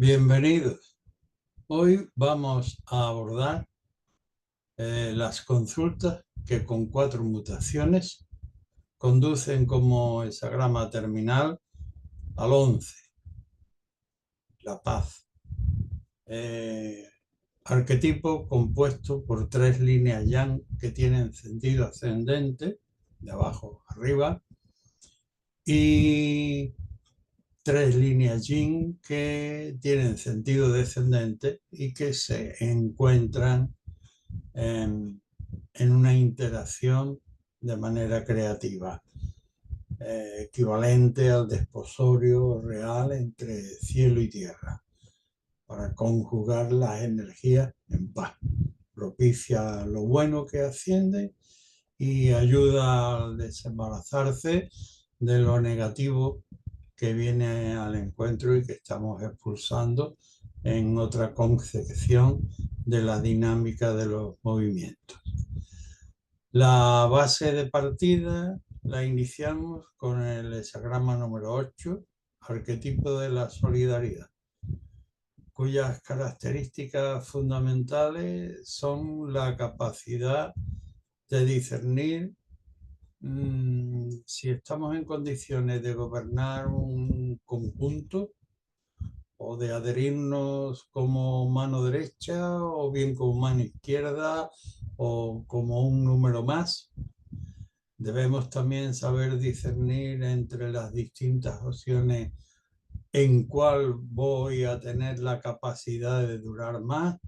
Bienvenidos. Hoy vamos a abordar las consultas que con 4 mutaciones conducen como hexagrama terminal al 11, la paz. Arquetipo compuesto por 3 líneas yang que tienen sentido ascendente, de abajo arriba, y 3 líneas yin que tienen sentido descendente y que se encuentran en una interacción de manera creativa, equivalente al desposorio real entre cielo y tierra, para conjugar las energías en paz. Propicia lo bueno que asciende y ayuda al desembarazarse de lo negativo que viene al encuentro y que estamos expulsando en otra concepción de la dinámica de los movimientos. La base de partida la iniciamos con el hexagrama número 8, arquetipo de la solidaridad, cuyas características fundamentales son la capacidad de discernir si estamos en condiciones de gobernar un conjunto o de adherirnos como mano derecha o bien como mano izquierda o como un número más. Debemos también saber discernir entre las distintas opciones en cuál voy a tener la capacidad de durar más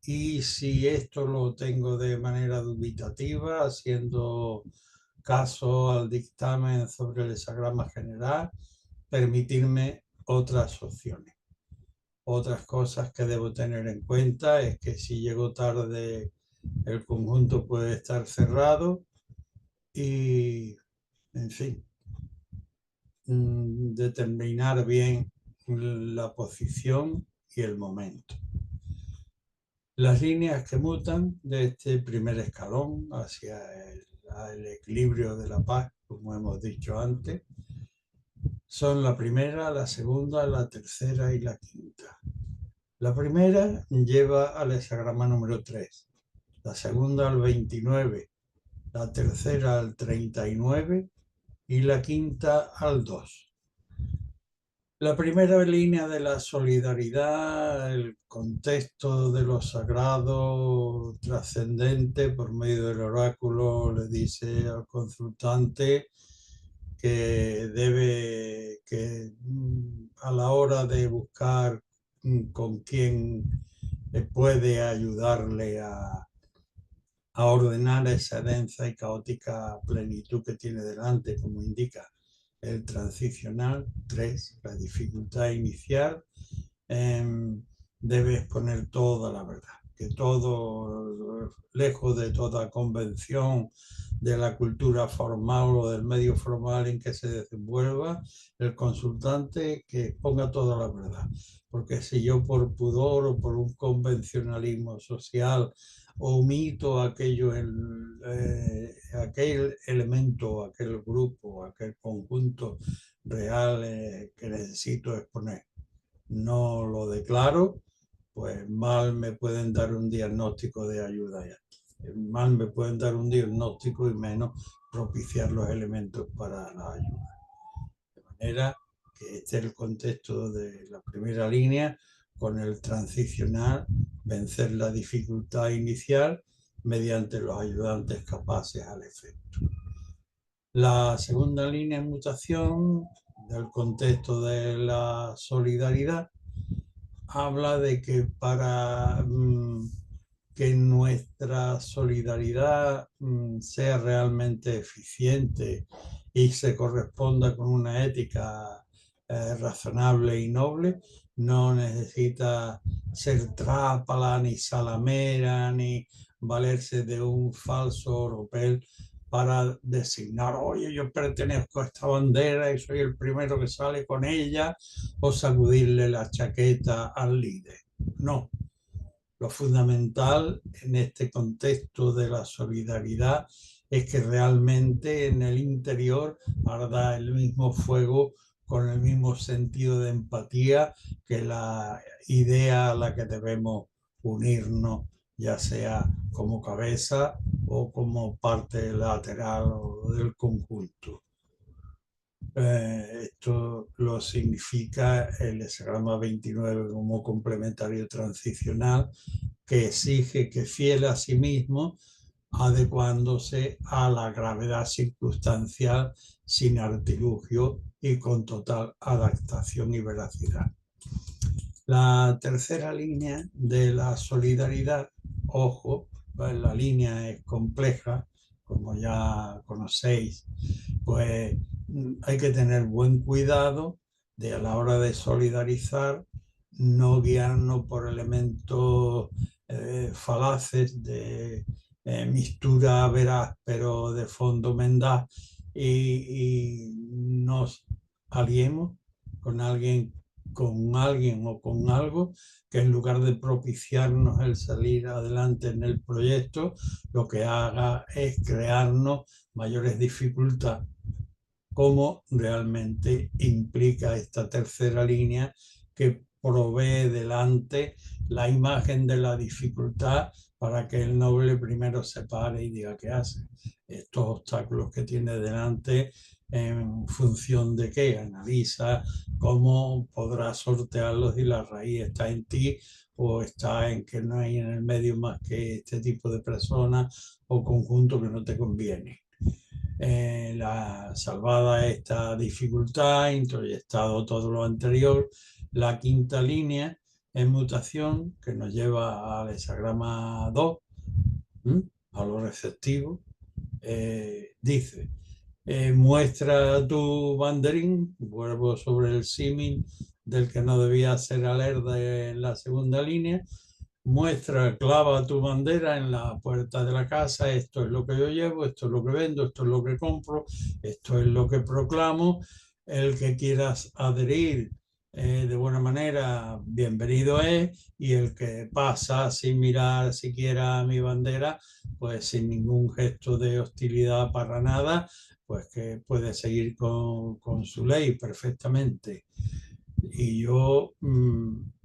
y si esto lo tengo de manera dubitativa, haciendo caso al dictamen sobre el hexagrama general, permitirme otras opciones. Otras cosas que debo tener en cuenta es que si llego tarde el conjunto puede estar cerrado y, en fin, determinar bien la posición y el momento. Las líneas que mutan de este primer escalón hacia el equilibrio de la paz, como hemos dicho antes, son la primera, la segunda, la tercera y la quinta. La primera lleva al hexagrama número 3, la segunda al 29, la tercera al 39 y la quinta al 2. La primera línea de la solidaridad, el contexto de lo sagrado trascendente por medio del oráculo, le dice al consultante que debe, que a la hora de buscar con quién puede ayudarle a ordenar esa densa y caótica plenitud que tiene delante, como indica el transicional 3, la dificultad inicial, debe exponer toda la verdad, que todo, lejos de toda convención de la cultura formal o del medio formal en que se desenvuelva, el consultante que exponga toda la verdad. Porque si yo por pudor o por un convencionalismo social omito aquel elemento, aquel grupo, aquel conjunto real que necesito exponer, no lo declaro, pues mal me pueden dar un diagnóstico de ayuda ya. Mal me pueden dar un diagnóstico y menos propiciar los elementos para la ayuda. De manera que este es el contexto de la primera línea, con el transicional, vencer la dificultad inicial mediante los ayudantes capaces al efecto. La segunda línea de mutación del contexto de la solidaridad habla de que para que nuestra solidaridad sea realmente eficiente y se corresponda con una ética razonable y noble, no necesita ser trápala, ni salamera, ni valerse de un falso oropel para designar, oye, yo pertenezco a esta bandera y soy el primero que sale con ella, o sacudirle la chaqueta al líder. No. Lo fundamental en este contexto de la solidaridad es que realmente en el interior arda el mismo fuego con el mismo sentido de empatía que la idea a la que debemos unirnos, ya sea como cabeza o como parte lateral o del conjunto. Esto lo significa el hexagrama 29 como complementario transicional, que exige que fiel a sí mismo, adecuándose a la gravedad circunstancial sin artilugio y con total adaptación y veracidad. La tercera línea de la solidaridad, ojo, pues la línea es compleja, como ya conocéis, pues hay que tener buen cuidado de a la hora de solidarizar, no guiarnos por elementos falaces de mistura veraz, pero de fondo mendaz, y nos aliemos con alguien o con algo que en lugar de propiciarnos el salir adelante en el proyecto, lo que haga es crearnos mayores dificultades, como realmente implica esta tercera línea, que provee delante la imagen de la dificultad para que el noble primero se pare y diga qué hace. Estos obstáculos que tiene delante, en función de qué, analiza cómo podrás sortearlos, y la raíz está en ti o está en que no hay en el medio más que este tipo de personas o conjunto que no te conviene. La salvada esta dificultad, introyectado todo lo anterior, la quinta línea es mutación, que nos lleva al hexagrama 2, a lo receptivo. Dice, muestra tu banderín, vuelvo sobre el símil del que no debía ser alerta en la segunda línea. Muestra, clava tu bandera en la puerta de la casa: esto es lo que yo llevo, esto es lo que vendo, esto es lo que compro, esto es lo que proclamo. El que quieras adherir de buena manera, bienvenido es, y el que pasa sin mirar siquiera mi bandera, pues sin ningún gesto de hostilidad para nada, pues que puede seguir con su ley perfectamente. Y yo,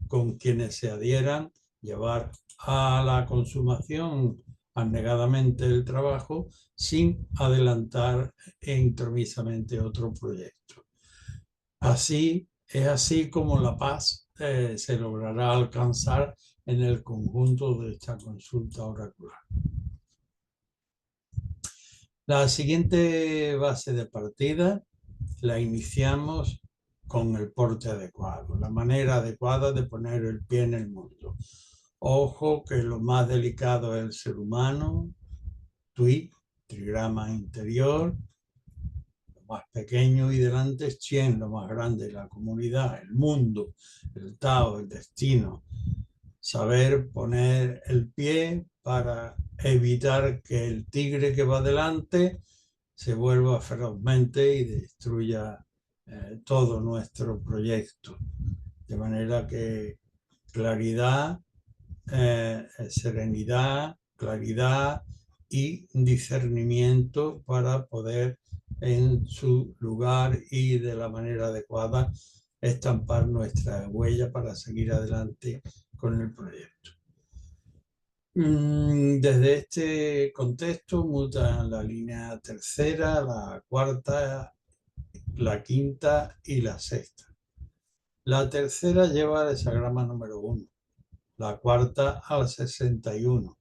con quienes se adhieran, llevar a la consumación anegadamente el trabajo sin adelantar intromisamente otro proyecto. Así es así como la paz se logrará alcanzar en el conjunto de esta consulta oracular. La siguiente base de partida la iniciamos con el porte adecuado, la manera adecuada de poner el pie en el mundo. Ojo que lo más delicado es el ser humano, Twig, trigrama interior, lo más pequeño, y delante es Chien, lo más grande, la comunidad, el mundo, el Tao, el destino. Saber poner el pie para evitar que el tigre que va delante se vuelva ferozmente y destruya todo nuestro proyecto. De manera que claridad, serenidad, claridad y discernimiento para poder en su lugar y de la manera adecuada estampar nuestra huella para seguir adelante con el proyecto. Desde este contexto mutan la línea tercera, la cuarta, la quinta y la sexta. La tercera lleva el hexagrama número 1, la cuarta al 61,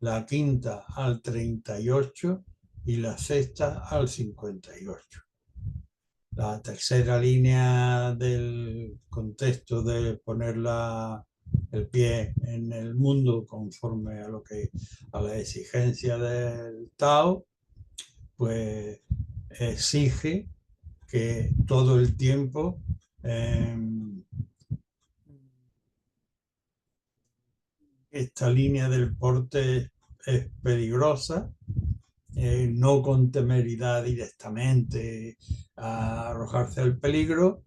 la quinta al 38 y la sexta al 58. La tercera línea del contexto de poner el pie en el mundo conforme a la exigencia del Tao, pues exige que todo el tiempo esta línea del porte es peligrosa, no con temeridad directamente a arrojarse al peligro.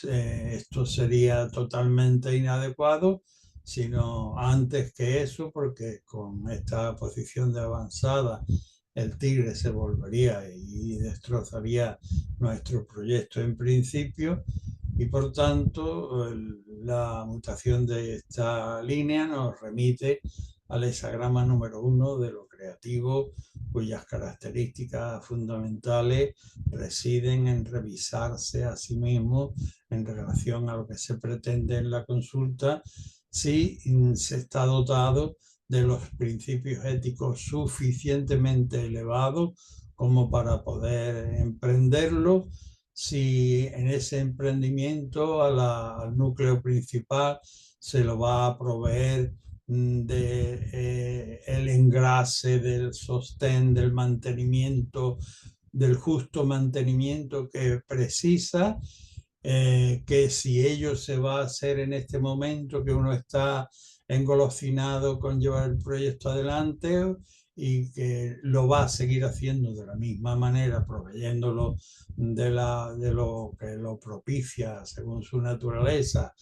Esto sería totalmente inadecuado, sino antes que eso, porque con esta posición de avanzada el tigre se volvería y destrozaría nuestro proyecto en principio, y por tanto la mutación de esta línea nos remite al hexagrama número 1 de lo creativo, cuyas características fundamentales residen en revisarse a sí mismo en relación a lo que se pretende en la consulta, si se está dotado de los principios éticos suficientemente elevados como para poder emprenderlo, si en ese emprendimiento al núcleo principal se lo va a proveer el engrase, del sostén, del mantenimiento, del justo mantenimiento que precisa, que si ello se va a hacer en este momento que uno está engolosinado con llevar el proyecto adelante, y que lo va a seguir haciendo de la misma manera, proveyéndolo de lo que lo propicia según su naturaleza,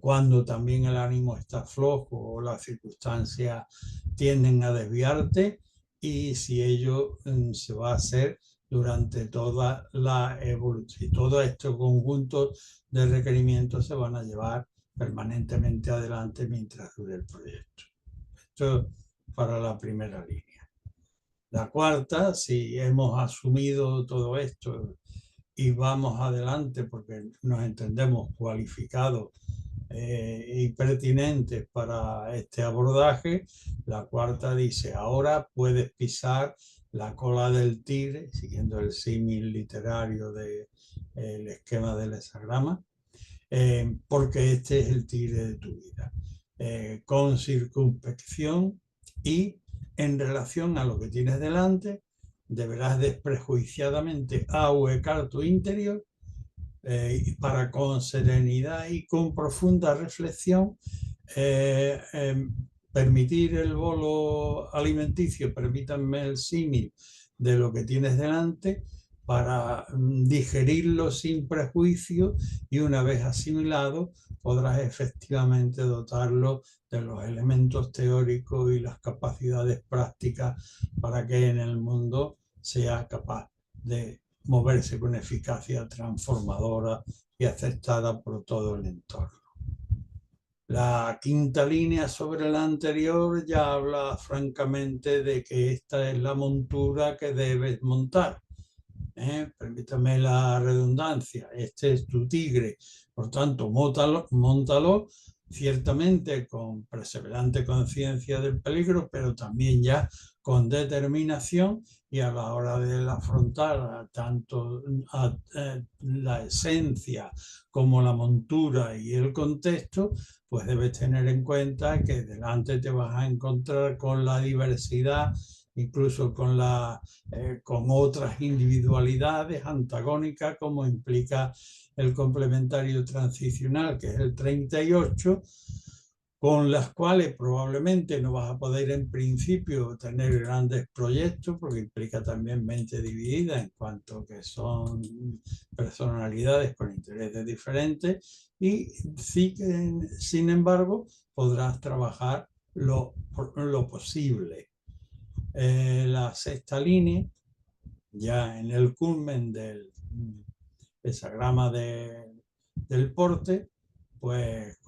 cuando también el ánimo está flojo o las circunstancias tienden a desviarte, y si ello se va a hacer durante toda la evolución. Y todo este conjunto de requerimientos se van a llevar permanentemente adelante mientras dure el proyecto. Esto para la primera línea. La cuarta, si hemos asumido todo esto y vamos adelante porque nos entendemos cualificados y pertinentes para este abordaje, la cuarta dice: ahora puedes pisar la cola del tigre, siguiendo el símil literario del esquema del hexagrama, porque este es el tigre de tu vida, con circunspección, y en relación a lo que tienes delante deberás desprejuiciadamente ahuecar tu interior, para con serenidad y con profunda reflexión permitir el bolo alimenticio, permítanme el símil de lo que tienes delante, para digerirlo sin prejuicio, y una vez asimilado podrás efectivamente dotarlo de los elementos teóricos y las capacidades prácticas para que en el mundo sea capaz de moverse con eficacia transformadora y aceptada por todo el entorno. La quinta línea sobre la anterior ya habla francamente de que esta es la montura que debes montar. Permítame la redundancia, este es tu tigre, por tanto, móntalo ciertamente con perseverante conciencia del peligro, pero también ya con determinación, y a la hora de afrontar tanto la esencia como la montura y el contexto, pues debes tener en cuenta que delante te vas a encontrar con la diversidad, incluso con otras individualidades antagónicas, como implica el complementario transicional, que es el 38, con las cuales probablemente no vas a poder en principio tener grandes proyectos, porque implica también mente dividida, en cuanto que son personalidades con intereses diferentes, y sí que, sin embargo, podrás trabajar lo posible. La sexta línea, ya en el culmen del hexagrama del porte, pues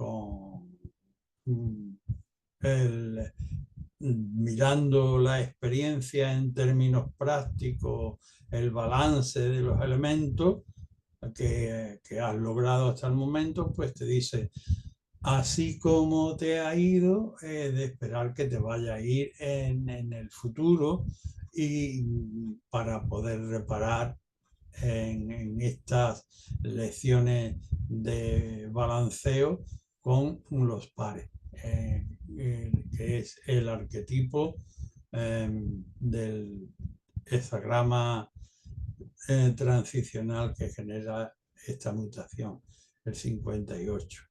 mirando la experiencia en términos prácticos, el balance de los elementos que has logrado hasta el momento, pues te dice: así como te ha ido, de esperar que te vaya a ir en el futuro, y para poder reparar en estas lecciones de balanceo con los pares, que es el arquetipo del hexagrama transicional que genera esta mutación, el 58.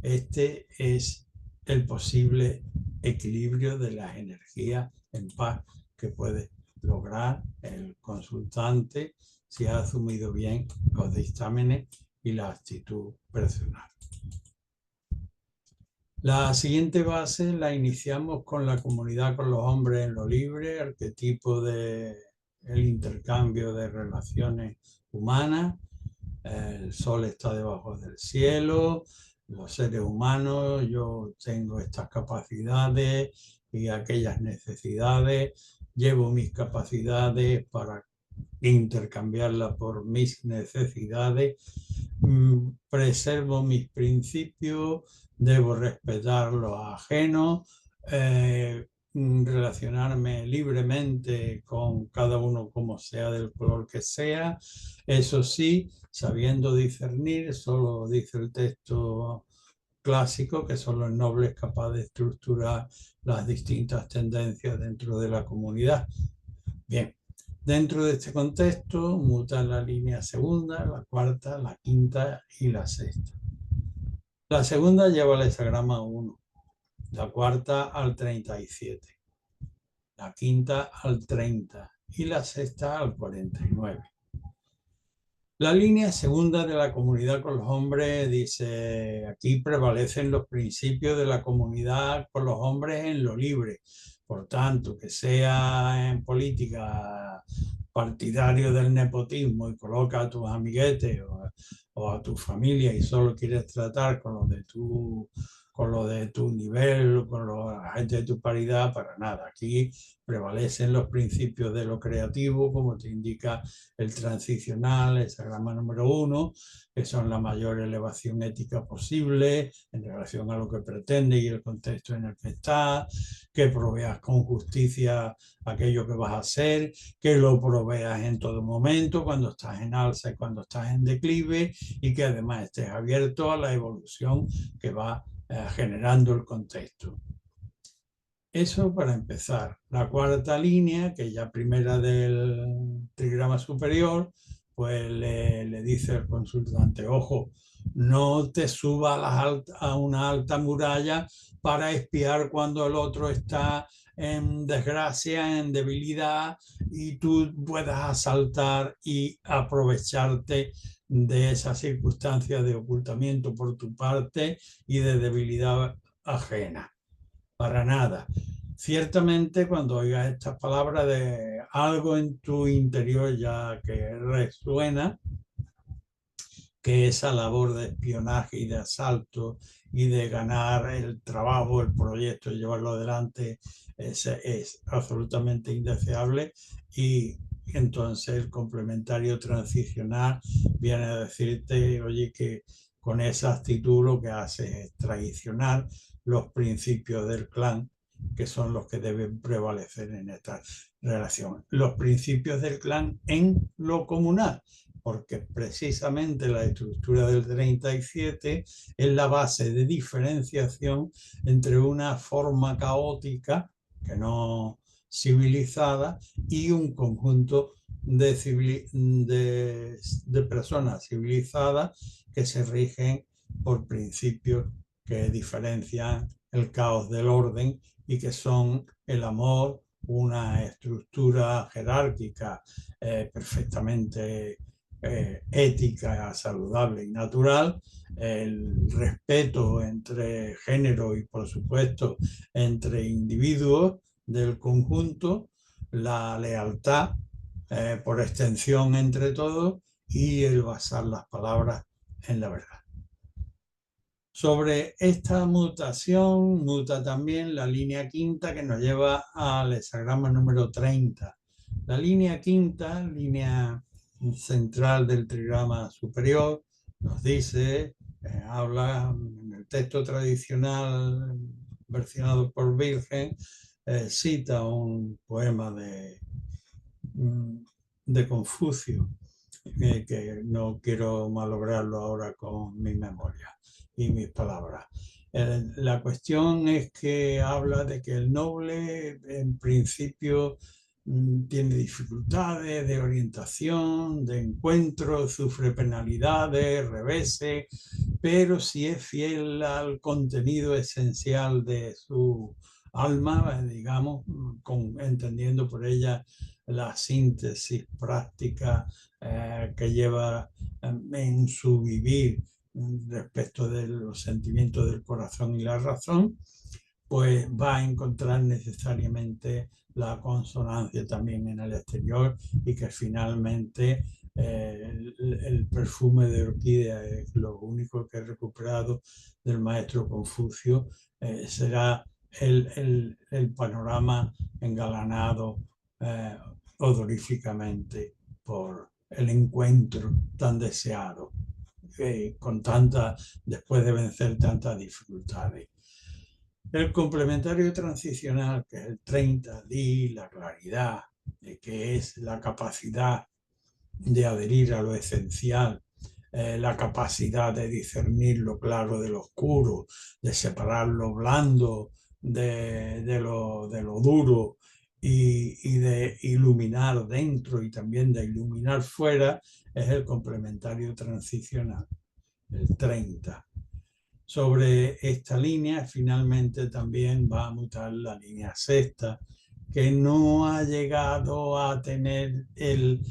Este es el posible equilibrio de las energías en paz que puede lograr el consultante si ha asumido bien los dictámenes y la actitud personal. La siguiente base la iniciamos con la comunidad con los hombres en lo libre, arquetipo de el intercambio de relaciones humanas. El sol está debajo del cielo, los seres humanos, yo tengo estas capacidades y aquellas necesidades, llevo mis capacidades para intercambiarlas por mis necesidades, preservo mis principios, debo respetar los ajenos, relacionarme libremente con cada uno como sea, del color que sea. Eso sí, sabiendo discernir, solo dice el texto clásico, que son los nobles capaces de estructurar las distintas tendencias dentro de la comunidad. Bien, dentro de este contexto mutan la línea segunda, la cuarta, la quinta y la sexta. La segunda lleva el hexagrama 1, la cuarta al 37, la quinta al 30 y la sexta al 49. La línea segunda de la comunidad con los hombres dice: aquí prevalecen los principios de la comunidad con los hombres en lo libre. Por tanto, que sea en política partidario del nepotismo y coloca a tus amiguetes o a tu familia y solo quieres tratar con los de tu nivel, con la gente de tu paridad, para nada. Aquí prevalecen los principios de lo creativo, como te indica el transicional, el hexagrama número 1, que son la mayor elevación ética posible en relación a lo que pretende y el contexto en el que está, que proveas con justicia aquello que vas a hacer, que lo proveas en todo momento, cuando estás en alza y cuando estás en declive, y que además estés abierto a la evolución que va generando el contexto. Eso para empezar. La cuarta línea, que ya primera del trigrama superior, pues le dice el consultante: ojo, no te subas a una alta muralla para espiar cuando el otro está en desgracia, en debilidad, y tú puedas asaltar y aprovecharte de esa circunstancia de ocultamiento por tu parte y de debilidad ajena. Para nada. Ciertamente, cuando oigas estas palabras, de algo en tu interior ya que resuena, que esa labor de espionaje y de asalto y de ganar el trabajo, el proyecto, llevarlo adelante, es absolutamente indeseable. Y entonces el complementario transicional viene a decirte: oye, que con esa actitud lo que haces es traicionar los principios del clan, que son los que deben prevalecer en esta relación. Los principios del clan en lo comunal, porque precisamente la estructura del 37 es la base de diferenciación entre una forma caótica, que no civilizada, y un conjunto de personas civilizadas que se rigen por principios que diferencian el caos del orden y que son el amor, una estructura jerárquica perfectamente ética, saludable y natural, el respeto entre género y, por supuesto, entre individuos del conjunto, la lealtad, por extensión entre todos, y el basar las palabras en la verdad. Sobre esta mutación, muta también la línea quinta, que nos lleva al hexagrama número 30. La línea quinta, línea central del trigrama superior, nos dice, habla en el texto tradicional versionado por Virgen, cita un poema de Confucio, que no quiero malograrlo ahora con mi memoria y mis palabras. La cuestión es que habla de que el noble en principio tiene dificultades de orientación, de encuentro, sufre penalidades, reveses, pero si es fiel al contenido esencial de su alma, digamos, entendiendo por ella la síntesis práctica que lleva en su vivir respecto de los sentimientos del corazón y la razón, pues va a encontrar necesariamente la consonancia también en el exterior, y que finalmente el perfume de orquídea es lo único que he recuperado del maestro Confucio, será el panorama engalanado odoríficamente por el encuentro tan deseado, después de vencer tantas dificultades. El complementario transicional, que es el 30, di la claridad, que es la capacidad de adherir a lo esencial, la capacidad de discernir lo claro de lo oscuro, de separar lo blando de lo duro, y de iluminar dentro y también de iluminar fuera, es el complementario transicional, el 30. Sobre esta línea finalmente también va a mutar la línea sexta, que no ha llegado a tener el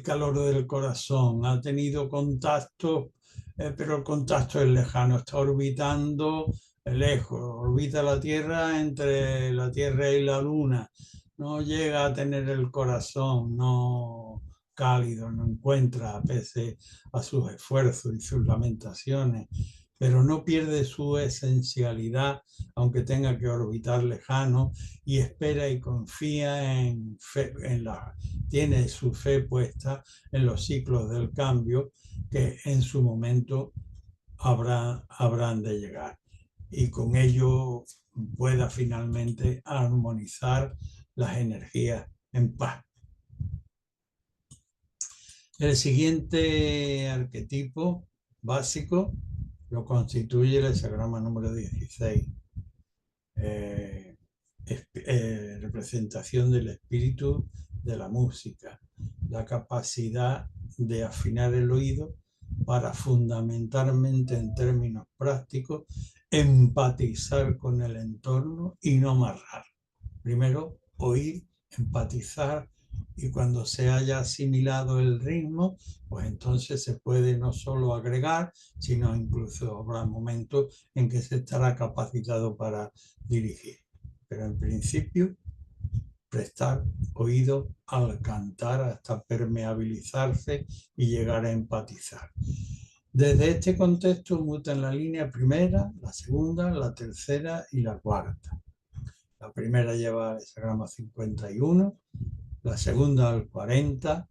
calor del corazón, ha tenido contacto, pero el contacto es lejano, está orbitando lejos, orbita la Tierra entre la Tierra y la Luna, no llega a tener el corazón, no cálido, no encuentra, pese a sus esfuerzos y sus lamentaciones, pero no pierde su esencialidad, aunque tenga que orbitar lejano, y espera y confía tiene su fe puesta en los ciclos del cambio, que en su momento habrán de llegar, y con ello pueda finalmente armonizar las energías en paz. El siguiente arquetipo básico lo constituye el hexagrama número 16, representación del espíritu de la música, la capacidad de afinar el oído para, fundamentalmente en términos prácticos, empatizar con el entorno y no amarrar. Primero, oír, empatizar, y cuando se haya asimilado el ritmo, pues entonces se puede no solo agregar, sino incluso habrá momentos en que se estará capacitado para dirigir. Pero en principio, prestar oído al cantar hasta permeabilizarse y llegar a empatizar. Desde este contexto mutan la línea primera, la segunda, la tercera y la cuarta. La primera lleva el hexagrama 51, la segunda al 40,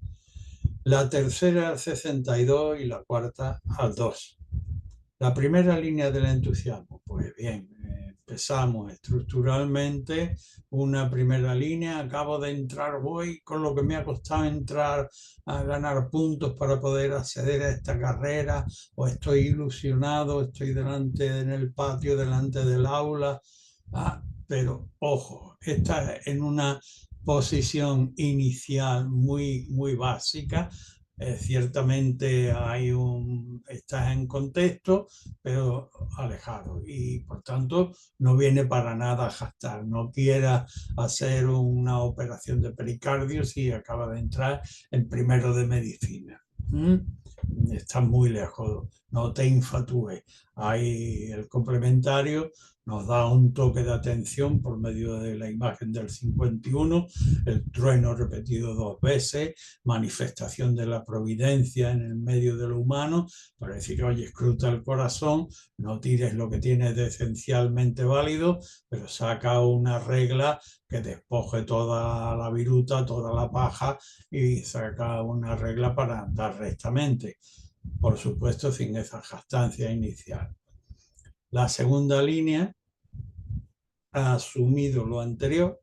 la tercera al 62 y la cuarta al 2. La primera línea del entusiasmo, pues bien, empezamos estructuralmente una primera línea, acabo de entrar, voy con lo que me ha costado entrar a ganar puntos para poder acceder a esta carrera, o estoy ilusionado, estoy delante en el patio, delante del aula, pero ojo, está en una posición inicial muy, muy básica. Ciertamente estás en contexto, pero alejado, y por tanto no viene para nada a gastar. No quieras hacer una operación de pericardio si acaba de entrar en primero de medicina. Estás muy lejos, no te infatúes. Ahí el complementario nos da un toque de atención por medio de la imagen del 51, el trueno repetido 2 veces, manifestación de la providencia en el medio de lo humano, para decir, oye, escruta el corazón, no tires lo que tienes de esencialmente válido, pero saca una regla que despoje toda la viruta, toda la paja, y saca una regla para andar rectamente. Por supuesto, sin esa jactancia inicial. La segunda línea ha asumido lo anterior,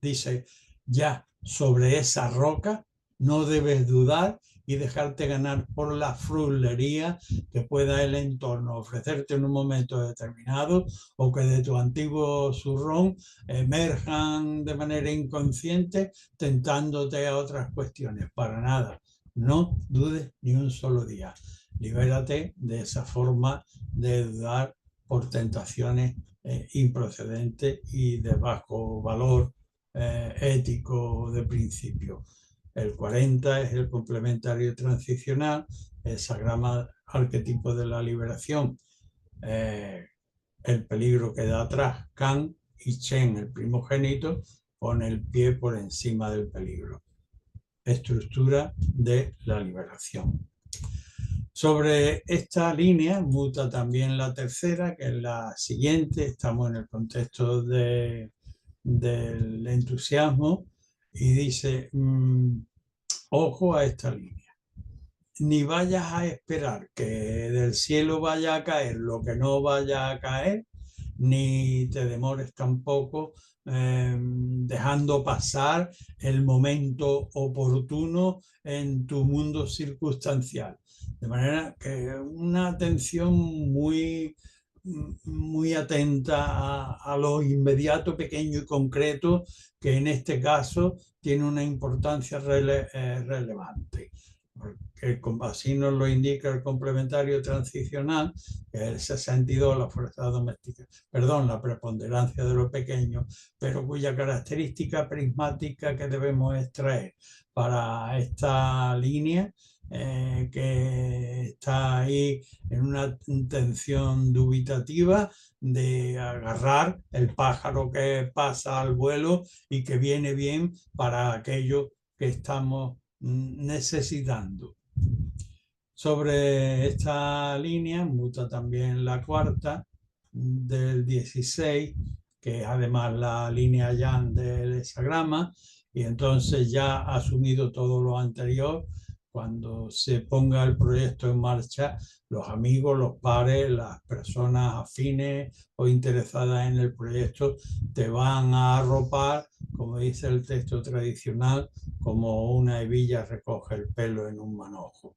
dice, ya sobre esa roca no debes dudar y dejarte ganar por la frulería que pueda el entorno ofrecerte en un momento determinado, o que de tu antiguo zurrón emerjan de manera inconsciente tentándote a otras cuestiones. Para nada, no dudes ni un solo día. Libérate de esa forma de dudar por tentaciones improcedentes y de bajo valor ético de principio. El 40 es el complementario transicional, el hexagrama arquetipo de la liberación, el peligro queda atrás, Kan, y Chen, el primogénito, pone el pie por encima del peligro. Estructura de la liberación. Sobre esta línea muta también la tercera, que es la siguiente. Estamos en el contexto del entusiasmo y dice, ojo a esta línea. Ni vayas a esperar que del cielo vaya a caer lo que no vaya a caer, ni te demores tampoco dejando pasar el momento oportuno en tu mundo circunstancial. De manera que una atención muy atenta a lo inmediato, pequeño y concreto, que en este caso tiene una importancia relevante. Porque así nos lo indica el complementario transicional, que es el 62, la fuerza doméstica, perdón, la preponderancia de lo pequeño, pero cuya característica prismática que debemos extraer para esta línea, que está ahí en una tensión dubitativa de agarrar el pájaro que pasa al vuelo y que viene bien para aquello que estamos necesitando. Sobre esta línea muta también la cuarta del 16, que es además la línea Yang del hexagrama, y entonces ya asumido todo lo anterior, cuando se ponga el proyecto en marcha, los amigos, los pares, las personas afines o interesadas en el proyecto te van a arropar, como dice el texto tradicional, como una hebilla recoge el pelo en un manojo.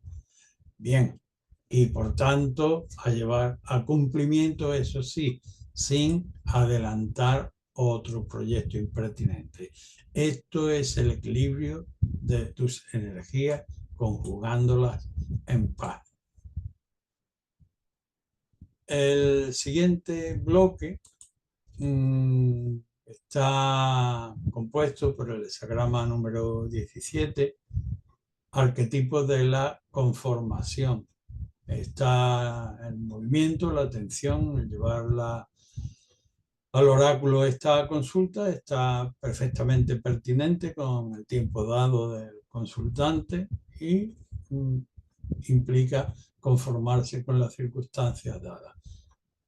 Bien, y por tanto a llevar a cumplimiento, eso sí, sin adelantar otro proyecto impertinente. Esto es el equilibrio de tus energías conjugándolas en paz. El siguiente bloque está compuesto por el hexagrama número 17, arquetipos de la conformación. Está el movimiento, la atención, el llevarla al oráculo. Esta consulta está perfectamente pertinente con el tiempo dado del consultante y implica conformarse con las circunstancias dadas.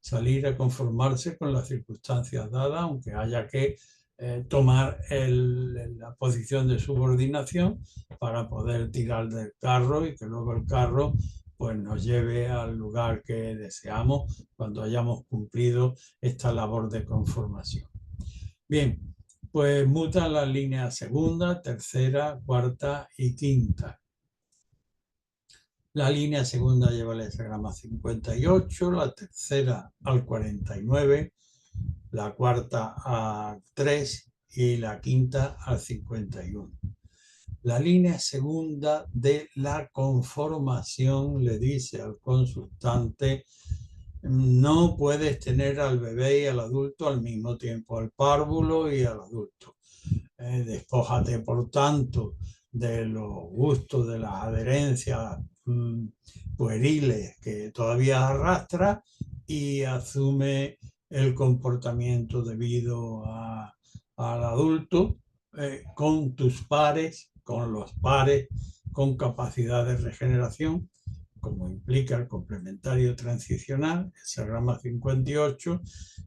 Salir a conformarse con las circunstancias dadas, aunque haya que tomar la posición de subordinación para poder tirar del carro y que luego el carro pues nos lleve al lugar que deseamos cuando hayamos cumplido esta labor de conformación. Bien, pues mutan las líneas segunda, tercera, cuarta y quinta. La línea segunda lleva el hexagrama 58, la tercera al 49, la cuarta al 3 y la quinta al 51. La línea segunda de la conformación le dice al consultante: no puedes tener al bebé y al adulto al mismo tiempo, al párvulo y al adulto. Despójate, por tanto, de los gustos, de las adherencias pueriles que todavía arrastra y asume el comportamiento debido al adulto con tus pares, con los pares con capacidad de regeneración, como implica el complementario transicional, el hexagrama 58,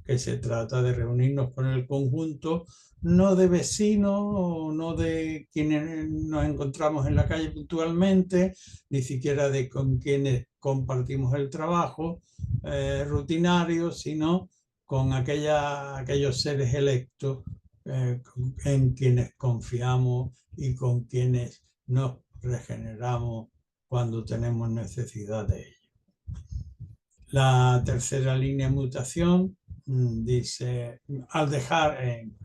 que se trata de reunirnos con el conjunto, no de vecinos o no de quienes nos encontramos en la calle puntualmente, ni siquiera de con quienes compartimos el trabajo rutinario, sino con aquellos seres electos en quienes confiamos y con quienes nos regeneramos cuando tenemos necesidad de ello. La tercera línea de mutación dice, al dejar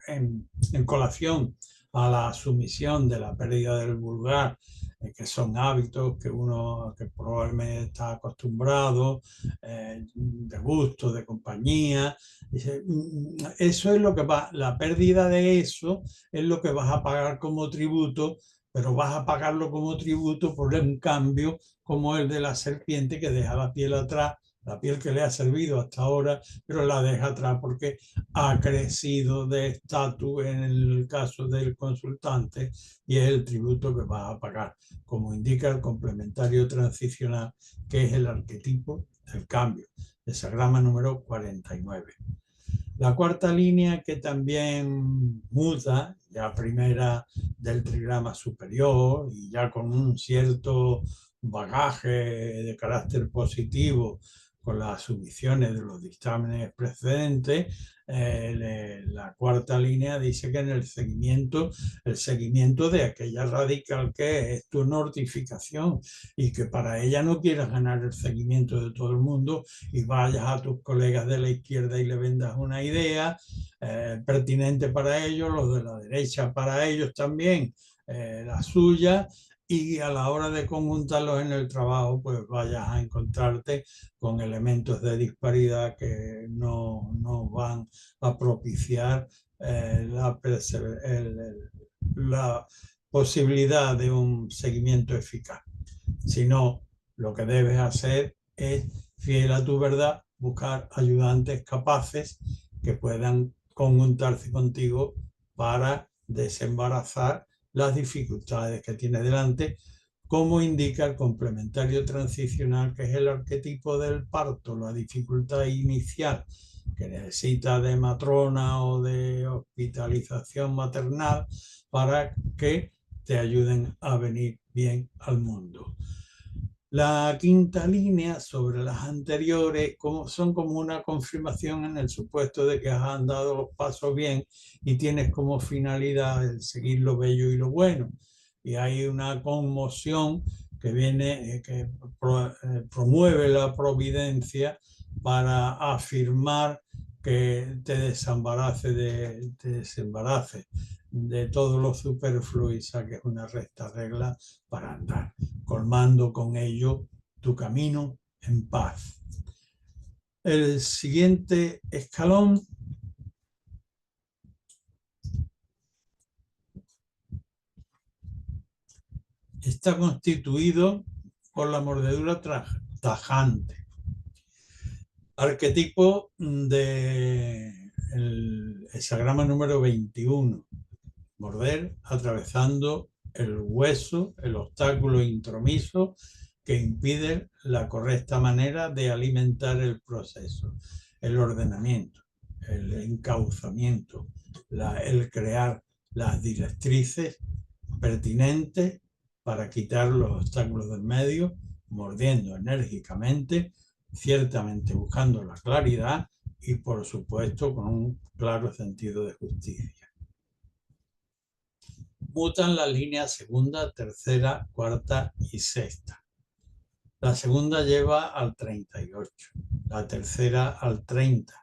en colación a la sumisión de la pérdida del vulgar, que son hábitos que uno que probablemente está acostumbrado, de gusto, de compañía, dice, eso es lo que va, la pérdida de eso es lo que vas a pagar como tributo pero vas a pagarlo como tributo por un cambio como el de la serpiente que deja la piel atrás, la piel que le ha servido hasta ahora, pero la deja atrás porque ha crecido de estatus en el caso del consultante y es el tributo que vas a pagar, como indica el complementario transicional, que es el arquetipo del cambio, desagrama número 49. La cuarta línea que también muta, ya primera del trigrama superior y ya con un cierto bagaje de carácter positivo con las sumisiones de los dictámenes precedentes, la cuarta línea dice que en el seguimiento de aquella radical que es tu notificación y que para ella no quieras ganar el seguimiento de todo el mundo y vayas a tus colegas de la izquierda y le vendas una idea pertinente para ellos, los de la derecha para ellos también, la suya, y a la hora de conjuntarlos en el trabajo, pues vayas a encontrarte con elementos de disparidad que no van a propiciar la posibilidad de un seguimiento eficaz. Sino, lo que debes hacer es, fiel a tu verdad, buscar ayudantes capaces que puedan conjuntarse contigo para desembarazar las dificultades que tiene delante, como indica el complementario transicional, que es el arquetipo del parto, la dificultad inicial que necesita de matrona o de hospitalización maternal para que te ayuden a venir bien al mundo. La quinta línea sobre las anteriores son como una confirmación en el supuesto de que has andado los pasos bien y tienes como finalidad el seguir lo bello y lo bueno. Y hay una conmoción que viene, que promueve la providencia para afirmar que te desembarace de todo lo superfluo y saques una recta regla para andar, colmando con ello tu camino en paz. El siguiente escalón está constituido por la mordedura tajante, arquetipo del hexagrama número 21, morder atravesando el hueso, el obstáculo intromiso que impide la correcta manera de alimentar el proceso, el ordenamiento, el encauzamiento, el crear las directrices pertinentes para quitar los obstáculos del medio, mordiendo enérgicamente, ciertamente buscando la claridad y por supuesto con un claro sentido de justicia. Mutan las líneas segunda, tercera, cuarta y sexta. La segunda lleva al 38, la tercera al 30,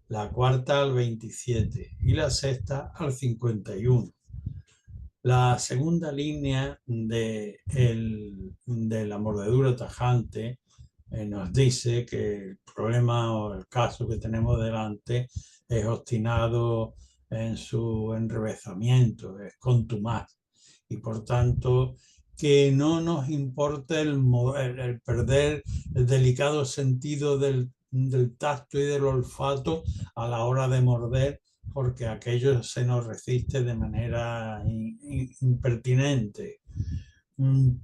la cuarta al 27 y la sexta al 51. La segunda línea de la mordedura tajante nos dice que el problema o el caso que tenemos delante es obstinado en su enrevesamiento, es contumaz, y por tanto que no nos importe el perder el delicado sentido del tacto y del olfato a la hora de morder, porque aquello se nos resiste de manera impertinente.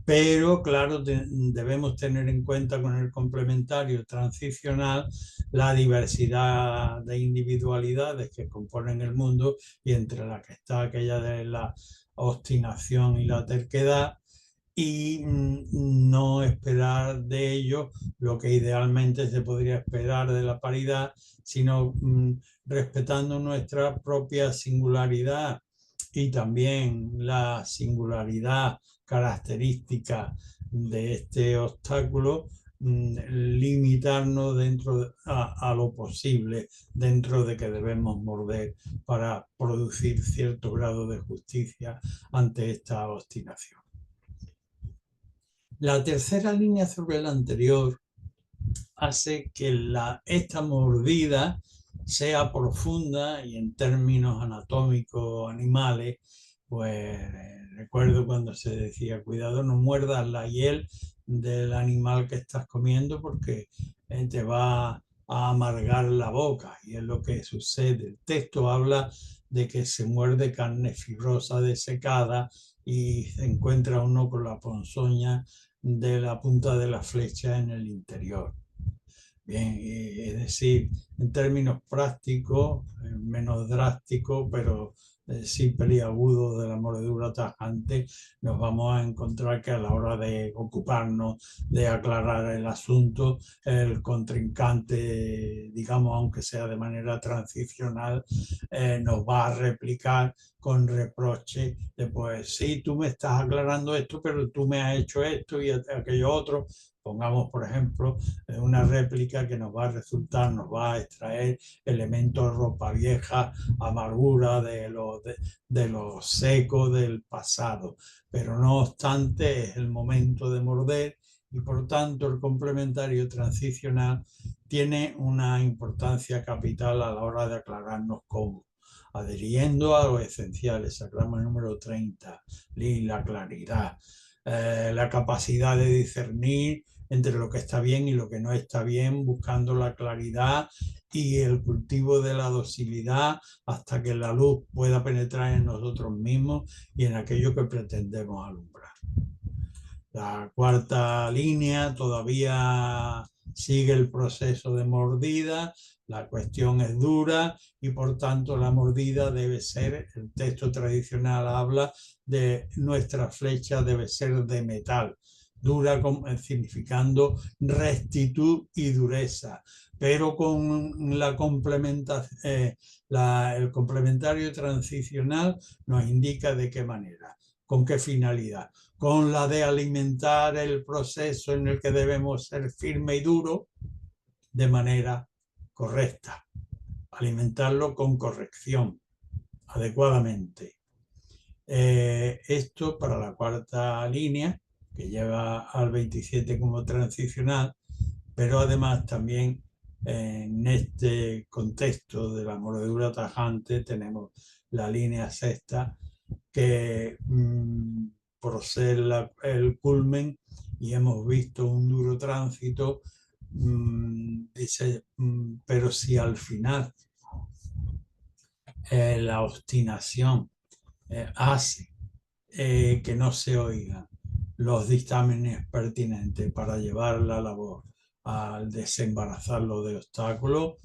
Pero claro, debemos tener en cuenta con el complementario transicional la diversidad de individualidades que componen el mundo, y entre las que está aquella de la obstinación y la terquedad, y no esperar de ello lo que idealmente se podría esperar de la paridad, sino respetando nuestra propia singularidad y también la singularidad característica de este obstáculo, limitarnos a lo posible dentro de que debemos morder para producir cierto grado de justicia ante esta obstinación. La tercera línea sobre la anterior hace que esta mordida sea profunda y en términos anatómicos animales Pues recuerdo cuando se decía, cuidado, no muerdas la hiel del animal que estás comiendo porque te va a amargar la boca, y es lo que sucede. El texto habla de que se muerde carne fibrosa desecada y se encuentra uno con la ponzoña de la punta de la flecha en el interior. Bien, es decir, en términos prácticos, menos drástico, pero sí peliagudo, de la mordedura tajante, nos vamos a encontrar que a la hora de ocuparnos de aclarar el asunto, el contrincante, digamos, aunque sea de manera transicional, nos va a replicar con reproche de, pues sí, tú me estás aclarando esto, pero tú me has hecho esto y aquello otro. Pongamos, por ejemplo, una réplica que nos va a resultar, nos va a extraer elementos, ropa vieja, amargura de lo seco del pasado. Pero no obstante, es el momento de morder, y por tanto el complementario transicional tiene una importancia capital a la hora de aclararnos cómo. Adhiriendo a los esenciales, sagrama número 30, la claridad, la capacidad de discernir entre lo que está bien y lo que no está bien, buscando la claridad y el cultivo de la docilidad hasta que la luz pueda penetrar en nosotros mismos y en aquello que pretendemos alumbrar. La cuarta línea todavía sigue el proceso de mordida, la cuestión es dura y por tanto la mordida debe ser, el texto tradicional habla de nuestra flecha debe ser de metal, dura significando rectitud y dureza, pero con la el complementario transicional nos indica de qué manera, con qué finalidad, con la de alimentar el proceso en el que debemos ser firme y duro de manera correcta, alimentarlo con corrección, adecuadamente. Esto para la cuarta línea, que lleva al 27 como transicional, pero además también en este contexto de la mordedura tajante tenemos la línea sexta que por ser el culmen, y hemos visto un duro tránsito, dice, pero si al final la obstinación hace que no se oigan los dictámenes pertinentes para llevar la labor al desembarazarlo de obstáculos,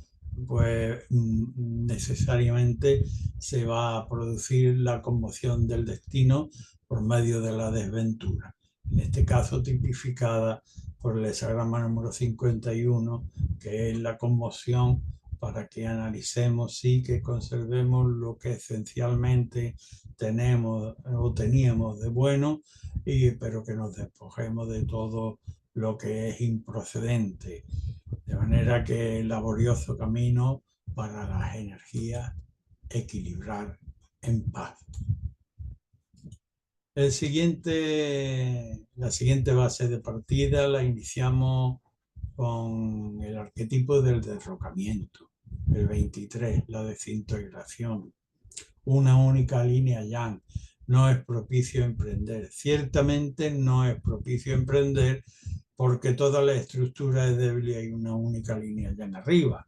pues necesariamente se va a producir la conmoción del destino por medio de la desventura. En este caso tipificada por el hesagrama número 51, que es la conmoción para que analicemos y que conservemos lo que esencialmente tenemos o teníamos de bueno, pero que nos despojemos de todo lo que es improcedente, de manera que el laborioso camino para las energías equilibrar en paz. La siguiente base de partida la iniciamos con el arquetipo del derrocamiento, el 23, la desintegración. Una única línea yang. No es propicio emprender. Ciertamente no es propicio emprender porque toda la estructura es débil y hay una única línea yang arriba.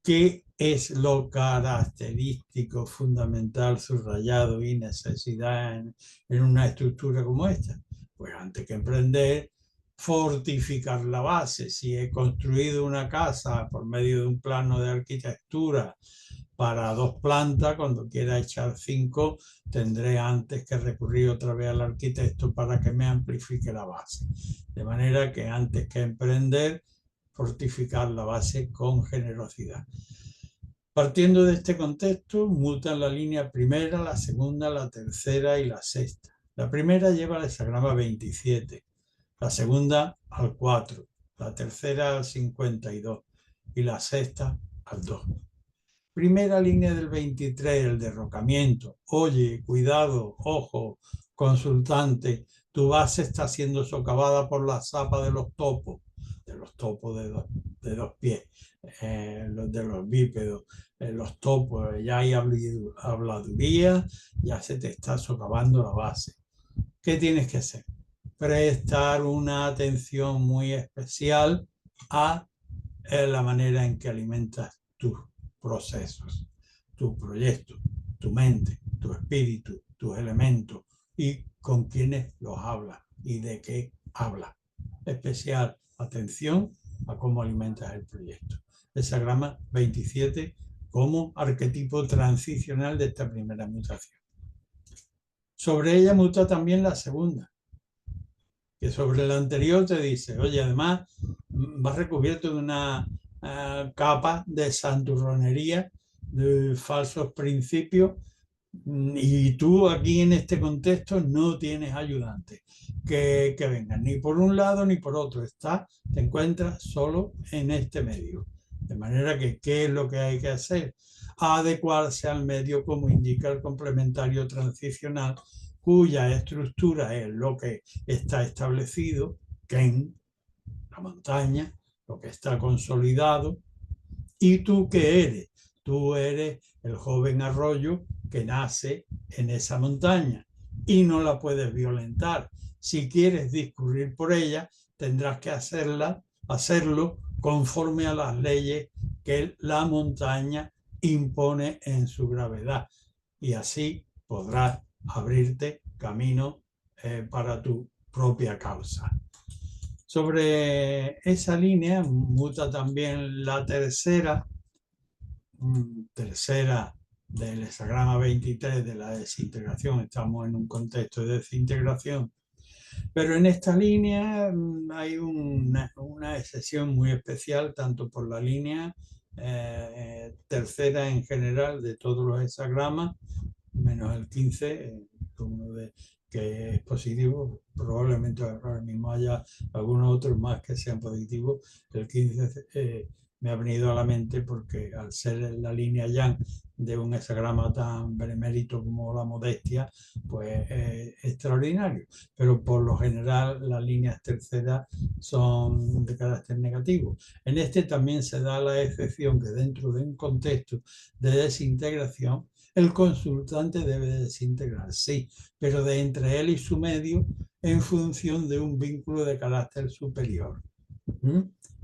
¿Qué es lo característico, fundamental, subrayado y necesidad en una estructura como esta? Pues antes que emprender, fortificar la base. Si he construido una casa por medio de un plano de arquitectura para 2 plantas, cuando quiera echar 5, tendré antes que recurrir otra vez al arquitecto para que me amplifique la base. De manera que antes que emprender, fortificar la base con generosidad. Partiendo de este contexto, mutan la línea primera, la segunda, la tercera y la sexta. La primera lleva el hesagrama 27, la segunda al 4, la tercera al 52 y la sexta al 2. Primera línea del 23, el derrocamiento. Oye, cuidado, ojo, consultante, tu base está siendo socavada por la zapa de los topos de 2 pies. los de los bípedos, los topos, ya hay habladuría, ya se te está socavando la base. ¿Qué tienes que hacer? Prestar una atención muy especial a la manera en que alimentas tus procesos, tu proyecto, tu mente, tu espíritu, tus elementos y con quiénes los hablas y de qué hablas. Especial atención a cómo alimentas el proyecto. Hexagrama 27 como arquetipo transicional de esta primera mutación. Sobre ella muta también la segunda, que sobre la anterior te dice, oye, además vas recubierto de una capa de santurronería, de falsos principios, y tú aquí en este contexto no tienes ayudantes que vengan ni por un lado ni por otro. Te encuentras solo en este medio. De manera que, ¿qué es lo que hay que hacer? Adecuarse al medio como indica el complementario transicional, cuya estructura es lo que está establecido, Ken, la montaña, lo que está consolidado. ¿Y tú qué eres? Tú eres el joven arroyo que nace en esa montaña y no la puedes violentar. Si quieres discurrir por ella, tendrás que hacerlo conforme a las leyes que la montaña impone en su gravedad. Y así podrás abrirte camino para tu propia causa. Sobre esa línea muta también la tercera del hexagrama 23 de la desintegración. Estamos en un contexto de desintegración, pero en esta línea hay una excepción muy especial, tanto por la línea tercera en general de todos los hexagramas, menos el 15, que es positivo. Probablemente ahora mismo haya algunos otros más que sean positivos. El 15 me ha venido a la mente porque al ser la línea yang de un hexagrama tan benemérito como la modestia, pues es extraordinario. Pero por lo general las líneas terceras son de carácter negativo. En este también se da la excepción que dentro de un contexto de desintegración el consultante debe desintegrar, sí, pero de entre él y su medio en función de un vínculo de carácter superior.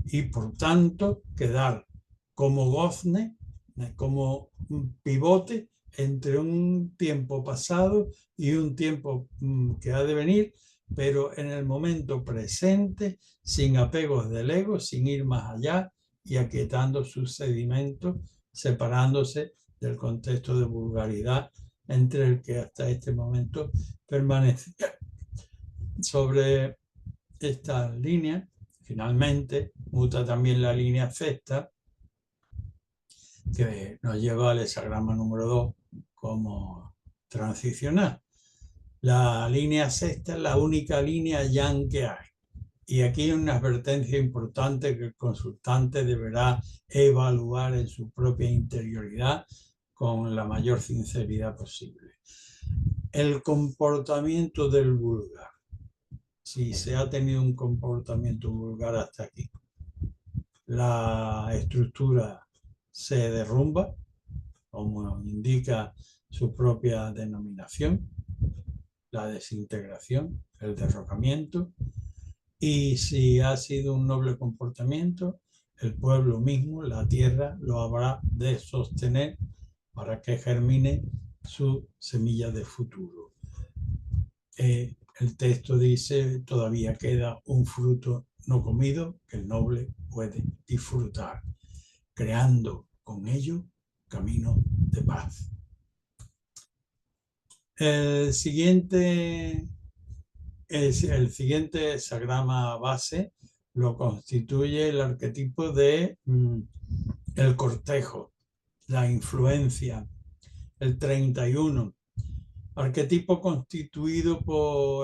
Y por tanto quedar como gozne, como un pivote entre un tiempo pasado y un tiempo que ha de venir, pero en el momento presente, sin apegos del ego, sin ir más allá y aquietando sus sedimentos, separándose del contexto de vulgaridad entre el que hasta este momento permanece. Sobre esta línea, finalmente, muta también la línea sexta, que nos lleva al hexagrama número 2 como transicional. La línea sexta es la única línea yang que hay. Y aquí hay una advertencia importante que el consultante deberá evaluar en su propia interioridad con la mayor sinceridad posible. El comportamiento del vulgar. Si se ha tenido un comportamiento vulgar hasta aquí, la estructura se derrumba, como indica su propia denominación, la desintegración, el derrocamiento. Y si ha sido un noble comportamiento, el pueblo mismo, la tierra, lo habrá de sostener para que germine su semilla de futuro. El texto dice, todavía queda un fruto no comido que el noble puede disfrutar, creando con ello camino de paz. El siguiente hexagrama base lo constituye el arquetipo de el cortejo, la influencia, el 31, arquetipo constituido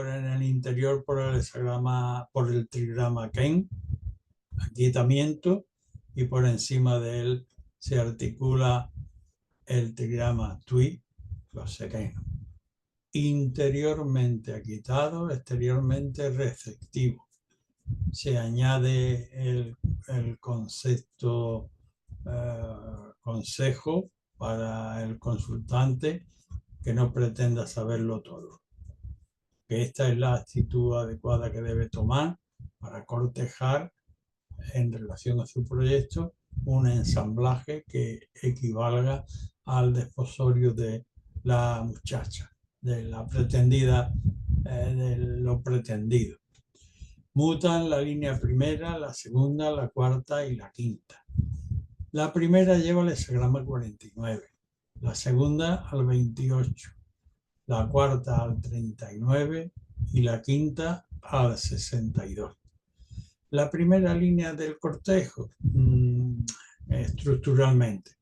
en el interior por el trigrama Ken, aquietamiento, y por encima de él se articula el trigrama Tui, los serenos. Interiormente aquietado, exteriormente receptivo. Se añade el concepto consejo para el consultante que no pretenda saberlo todo. Que esta es la actitud adecuada que debe tomar para cortejar en relación a su proyecto un ensamblaje que equivalga al desposorio de la muchacha, de la pretendida, de lo pretendido. Mutan la línea primera, la segunda, la cuarta y la quinta. La primera lleva el hexagrama 49, la segunda al 28, la cuarta al 39 y la quinta al 62. La primera línea del cortejo, estructuralmente.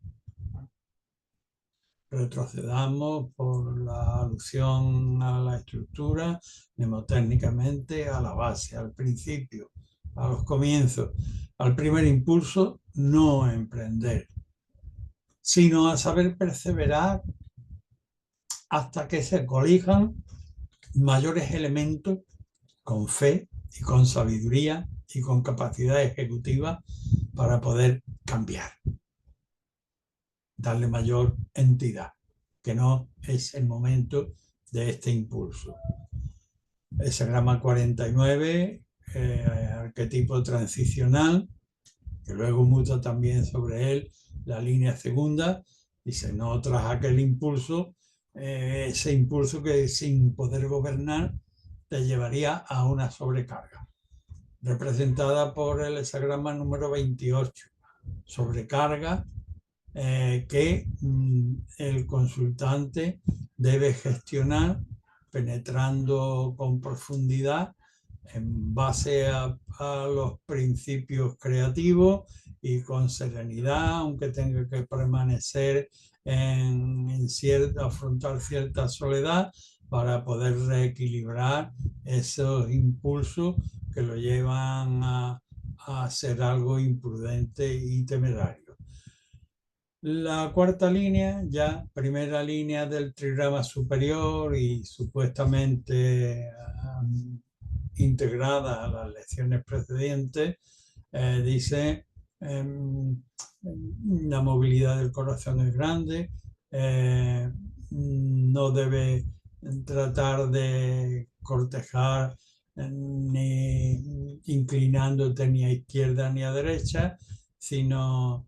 Retrocedamos por la alusión a la estructura, mnemotécnicamente a la base, al principio, a los comienzos, al primer impulso, no emprender, sino a saber perseverar hasta que se colijan mayores elementos con fe y con sabiduría y con capacidad ejecutiva para poder cambiar, darle mayor entidad, que no es el momento de este impulso. Hexagrama 49, arquetipo transicional, que luego muta también sobre él la línea segunda, dice, no tras aquel impulso, ese impulso que sin poder gobernar te llevaría a una sobrecarga, representada por el hexagrama número 28, sobrecarga que el consultante debe gestionar penetrando con profundidad en base a los principios creativos y con serenidad, aunque tenga que permanecer afrontar cierta soledad para poder reequilibrar esos impulsos que lo llevan a hacer algo imprudente y temerario. La cuarta línea, ya primera línea del trigrama superior y supuestamente integrada a las lecciones precedentes, dice la movilidad del corazón es grande, no debe tratar de cortejar ni inclinándote ni a izquierda ni a derecha, sino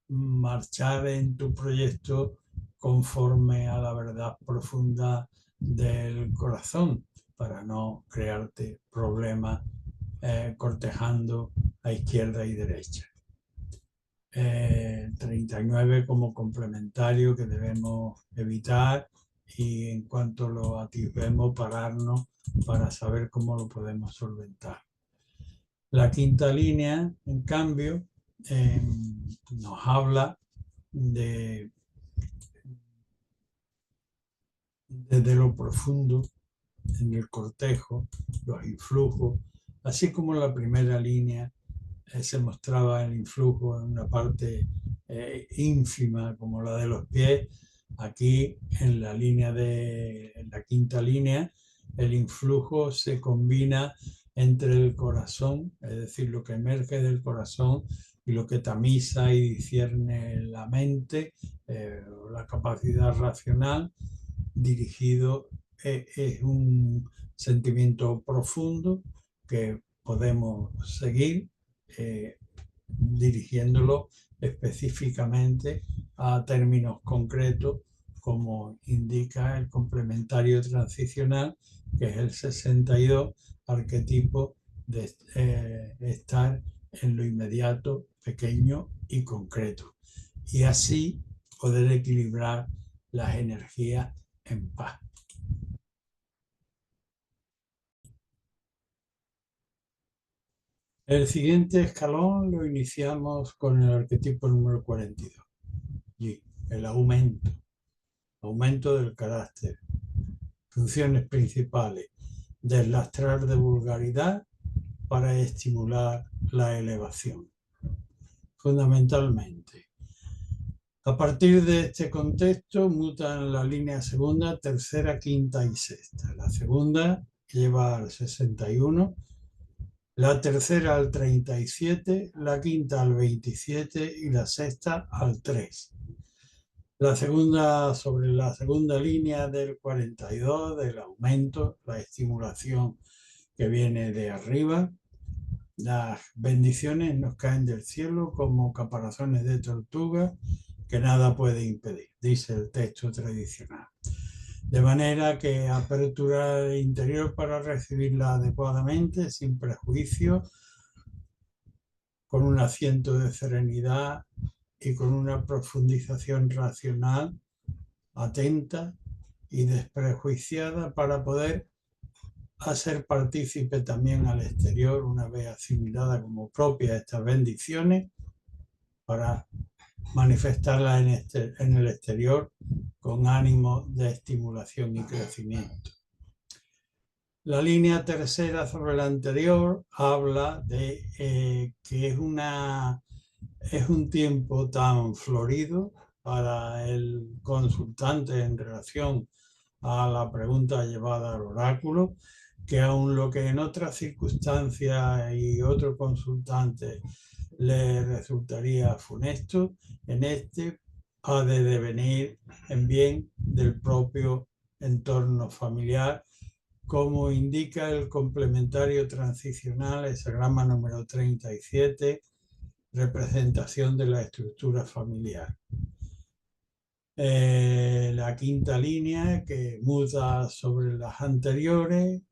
marchar en tu proyecto conforme a la verdad profunda del corazón para no crearte problemas cortejando a izquierda y derecha. 39 como complementario que debemos evitar y en cuanto lo atisbemos pararnos para saber cómo lo podemos solventar. La quinta línea, en cambio, nos habla desde lo profundo en el cortejo, los influjos, así como la primera línea se mostraba el influjo en una parte ínfima como la de los pies. Aquí en la quinta línea, el influjo se combina entre el corazón, es decir, lo que emerge del corazón y lo que tamiza y discierne la mente, la capacidad racional, dirigido, es un sentimiento profundo que podemos seguir dirigiéndolo específicamente a términos concretos, como indica el complementario transicional, que es el 62, arquetipo de estar en lo inmediato, pequeño y concreto. Y así poder equilibrar las energías en paz. El siguiente escalón lo iniciamos con el arquetipo número 42, y el aumento del carácter. Funciones principales: deslastrar de vulgaridad para estimular la elevación. Fundamentalmente, a partir de este contexto mutan la línea segunda, tercera, quinta y sexta. La segunda lleva al 61, la tercera al 37, la quinta al 27 y la sexta al 3. La segunda, sobre la segunda línea del 42, del aumento, la estimulación que viene de arriba, las bendiciones nos caen del cielo como caparazones de tortuga que nada puede impedir, dice el texto tradicional. De manera que apertura el interior para recibirla adecuadamente, sin prejuicio, con un asiento de serenidad y con una profundización racional, atenta y desprejuiciada para poder hacer partícipe también al exterior, una vez asimilada como propia estas bendiciones, para manifestarlas en el exterior con ánimo de estimulación y crecimiento. La línea tercera sobre la anterior habla de que es un tiempo tan florido para el consultante en relación a la pregunta llevada al oráculo, que aun lo que en otras circunstancias y otro consultante le resultaría funesto, en este ha de devenir en bien del propio entorno familiar, como indica el complementario transicional, hexagrama número 37, representación de la estructura familiar. La quinta línea, que muda sobre las anteriores,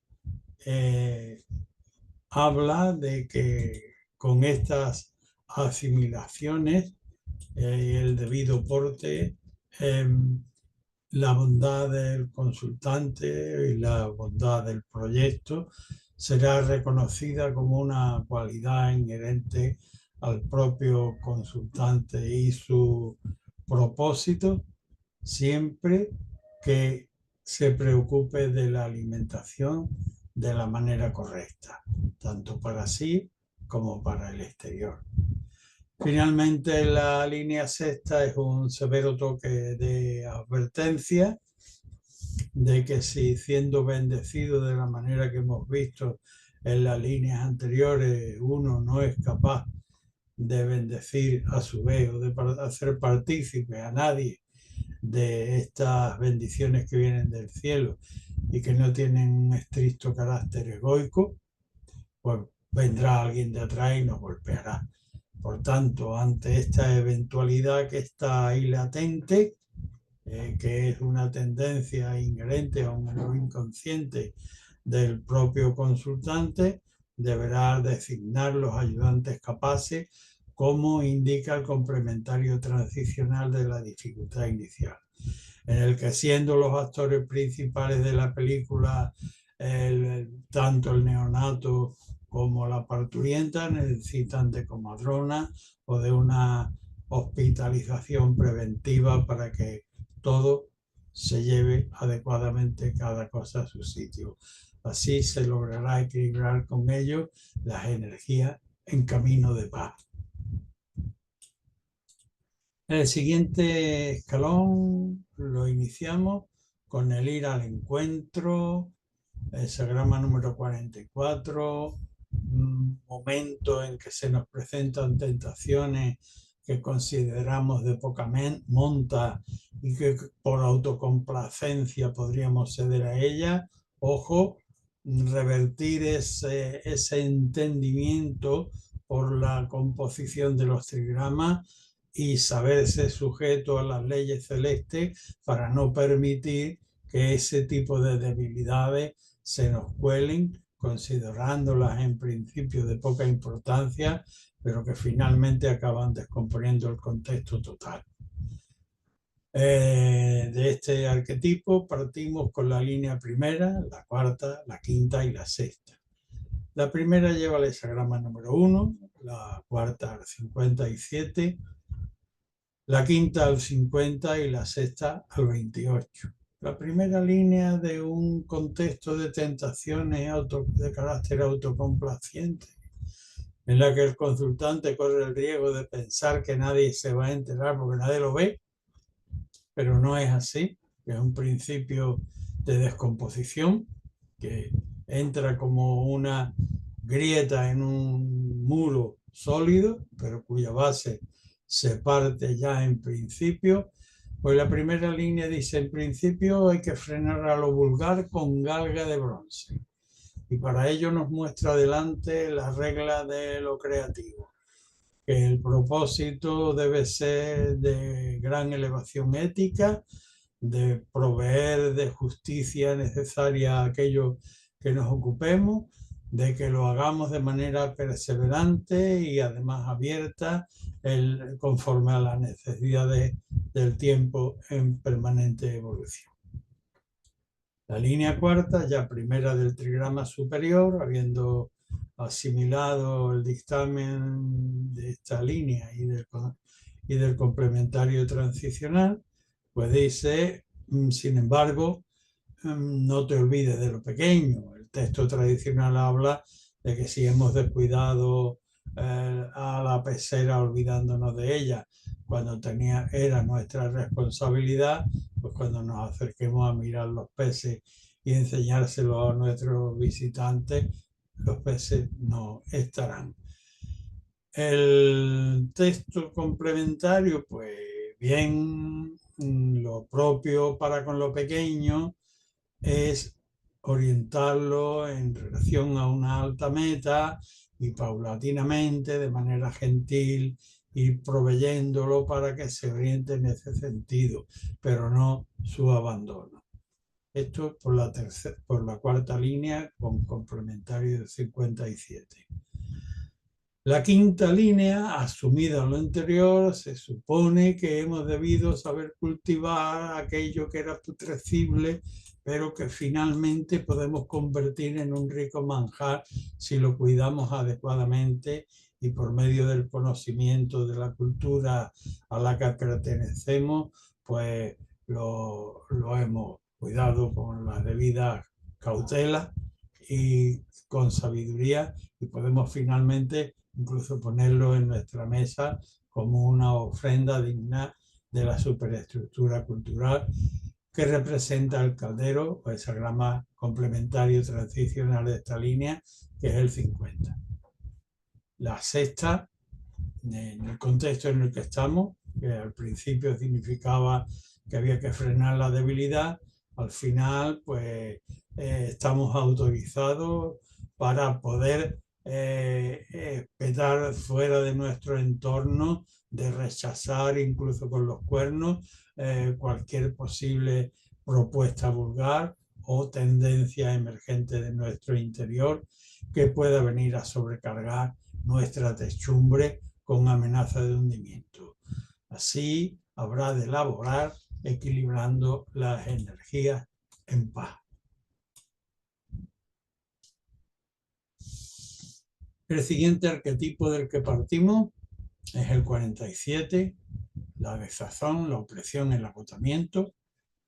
habla de que con estas asimilaciones y el debido porte, la bondad del consultante y la bondad del proyecto será reconocida como una cualidad inherente al propio consultante y su propósito, siempre que se preocupe de la alimentación de la manera correcta, tanto para sí como para el exterior. Finalmente, la línea sexta es un severo toque de advertencia de que si siendo bendecido de la manera que hemos visto en las líneas anteriores, uno no es capaz de bendecir a su vez o de hacer partícipe a nadie de estas bendiciones que vienen del cielo y que no tienen un estricto carácter egoico, pues vendrá alguien de atrás y nos golpeará. Por tanto, ante esta eventualidad que está ahí latente, que es una tendencia inherente a un inconsciente del propio consultante, deberá designar los ayudantes capaces, como indica el complementario transicional de la dificultad inicial, en el que, siendo los actores principales de la película tanto el neonato como la parturienta, necesitan de comadrona o de una hospitalización preventiva para que todo se lleve adecuadamente cada cosa a su sitio. Así se logrará equilibrar con ello las energías en camino de paz. El siguiente escalón lo iniciamos con el ir al encuentro, el hexagrama número 44, un momento en que se nos presentan tentaciones que consideramos de poca monta y que por autocomplacencia podríamos ceder a ella. Ojo, revertir ese entendimiento por la composición de los trigramas y saberse sujeto a las leyes celestes para no permitir que ese tipo de debilidades se nos cuelen, considerándolas en principio de poca importancia, pero que finalmente acaban descomponiendo el contexto total. De este arquetipo partimos con la línea primera, la cuarta, la quinta y la sexta. La primera lleva el hexagrama número 1, la cuarta al 57, la quinta al 50 y la sexta al 28. La primera línea de un contexto de tentaciones de carácter autocomplaciente, en la que el consultante corre el riesgo de pensar que nadie se va a enterar porque nadie lo ve, pero no es así, que es un principio de descomposición que entra como una grieta en un muro sólido, pero cuya base se parte ya en principio. Pues la primera línea dice: en principio hay que frenar a lo vulgar con galga de bronce. Y para ello nos muestra adelante la regla de lo creativo, que el propósito debe ser de gran elevación ética, de proveer de justicia necesaria a aquello que nos ocupemos, de que lo hagamos de manera perseverante y además abierta, conforme a las necesidades del tiempo en permanente evolución. La línea cuarta, ya primera del trigrama superior, habiendo asimilado el dictamen de esta línea y del complementario transicional, pues dice: sin embargo, no te olvides de lo pequeño. El texto tradicional habla de que si hemos descuidado a la pecera olvidándonos de ella cuando era nuestra responsabilidad, pues cuando nos acerquemos a mirar los peces y enseñárselos a nuestros visitantes, los peces no estarán. El texto complementario, pues bien, lo propio para con lo pequeño es orientarlo en relación a una alta meta y paulatinamente, de manera gentil, ir proveyéndolo para que se oriente en ese sentido, pero no su abandono. Esto por la cuarta línea con complementario del 57. La quinta línea, asumida lo anterior, se supone que hemos debido saber cultivar aquello que era putrescible, pero que finalmente podemos convertir en un rico manjar si lo cuidamos adecuadamente y por medio del conocimiento de la cultura a la que pertenecemos, pues lo hemos cuidado con la debida cautela y con sabiduría, y podemos finalmente incluso ponerlo en nuestra mesa como una ofrenda digna de la superestructura cultural que representa el caldero, o ese grama complementario transicional de esta línea, que es el 50. La sexta, en el contexto en el que estamos, que al principio significaba que había que frenar la debilidad, al final pues estamos autorizados para poder petar fuera de nuestro entorno, de rechazar incluso con los cuernos cualquier posible propuesta vulgar o tendencia emergente de nuestro interior que pueda venir a sobrecargar nuestra techumbre con amenaza de hundimiento. Así habrá de elaborar equilibrando las energías en paz. El siguiente arquetipo del que partimos es el 47, la desazón, la opresión, el agotamiento,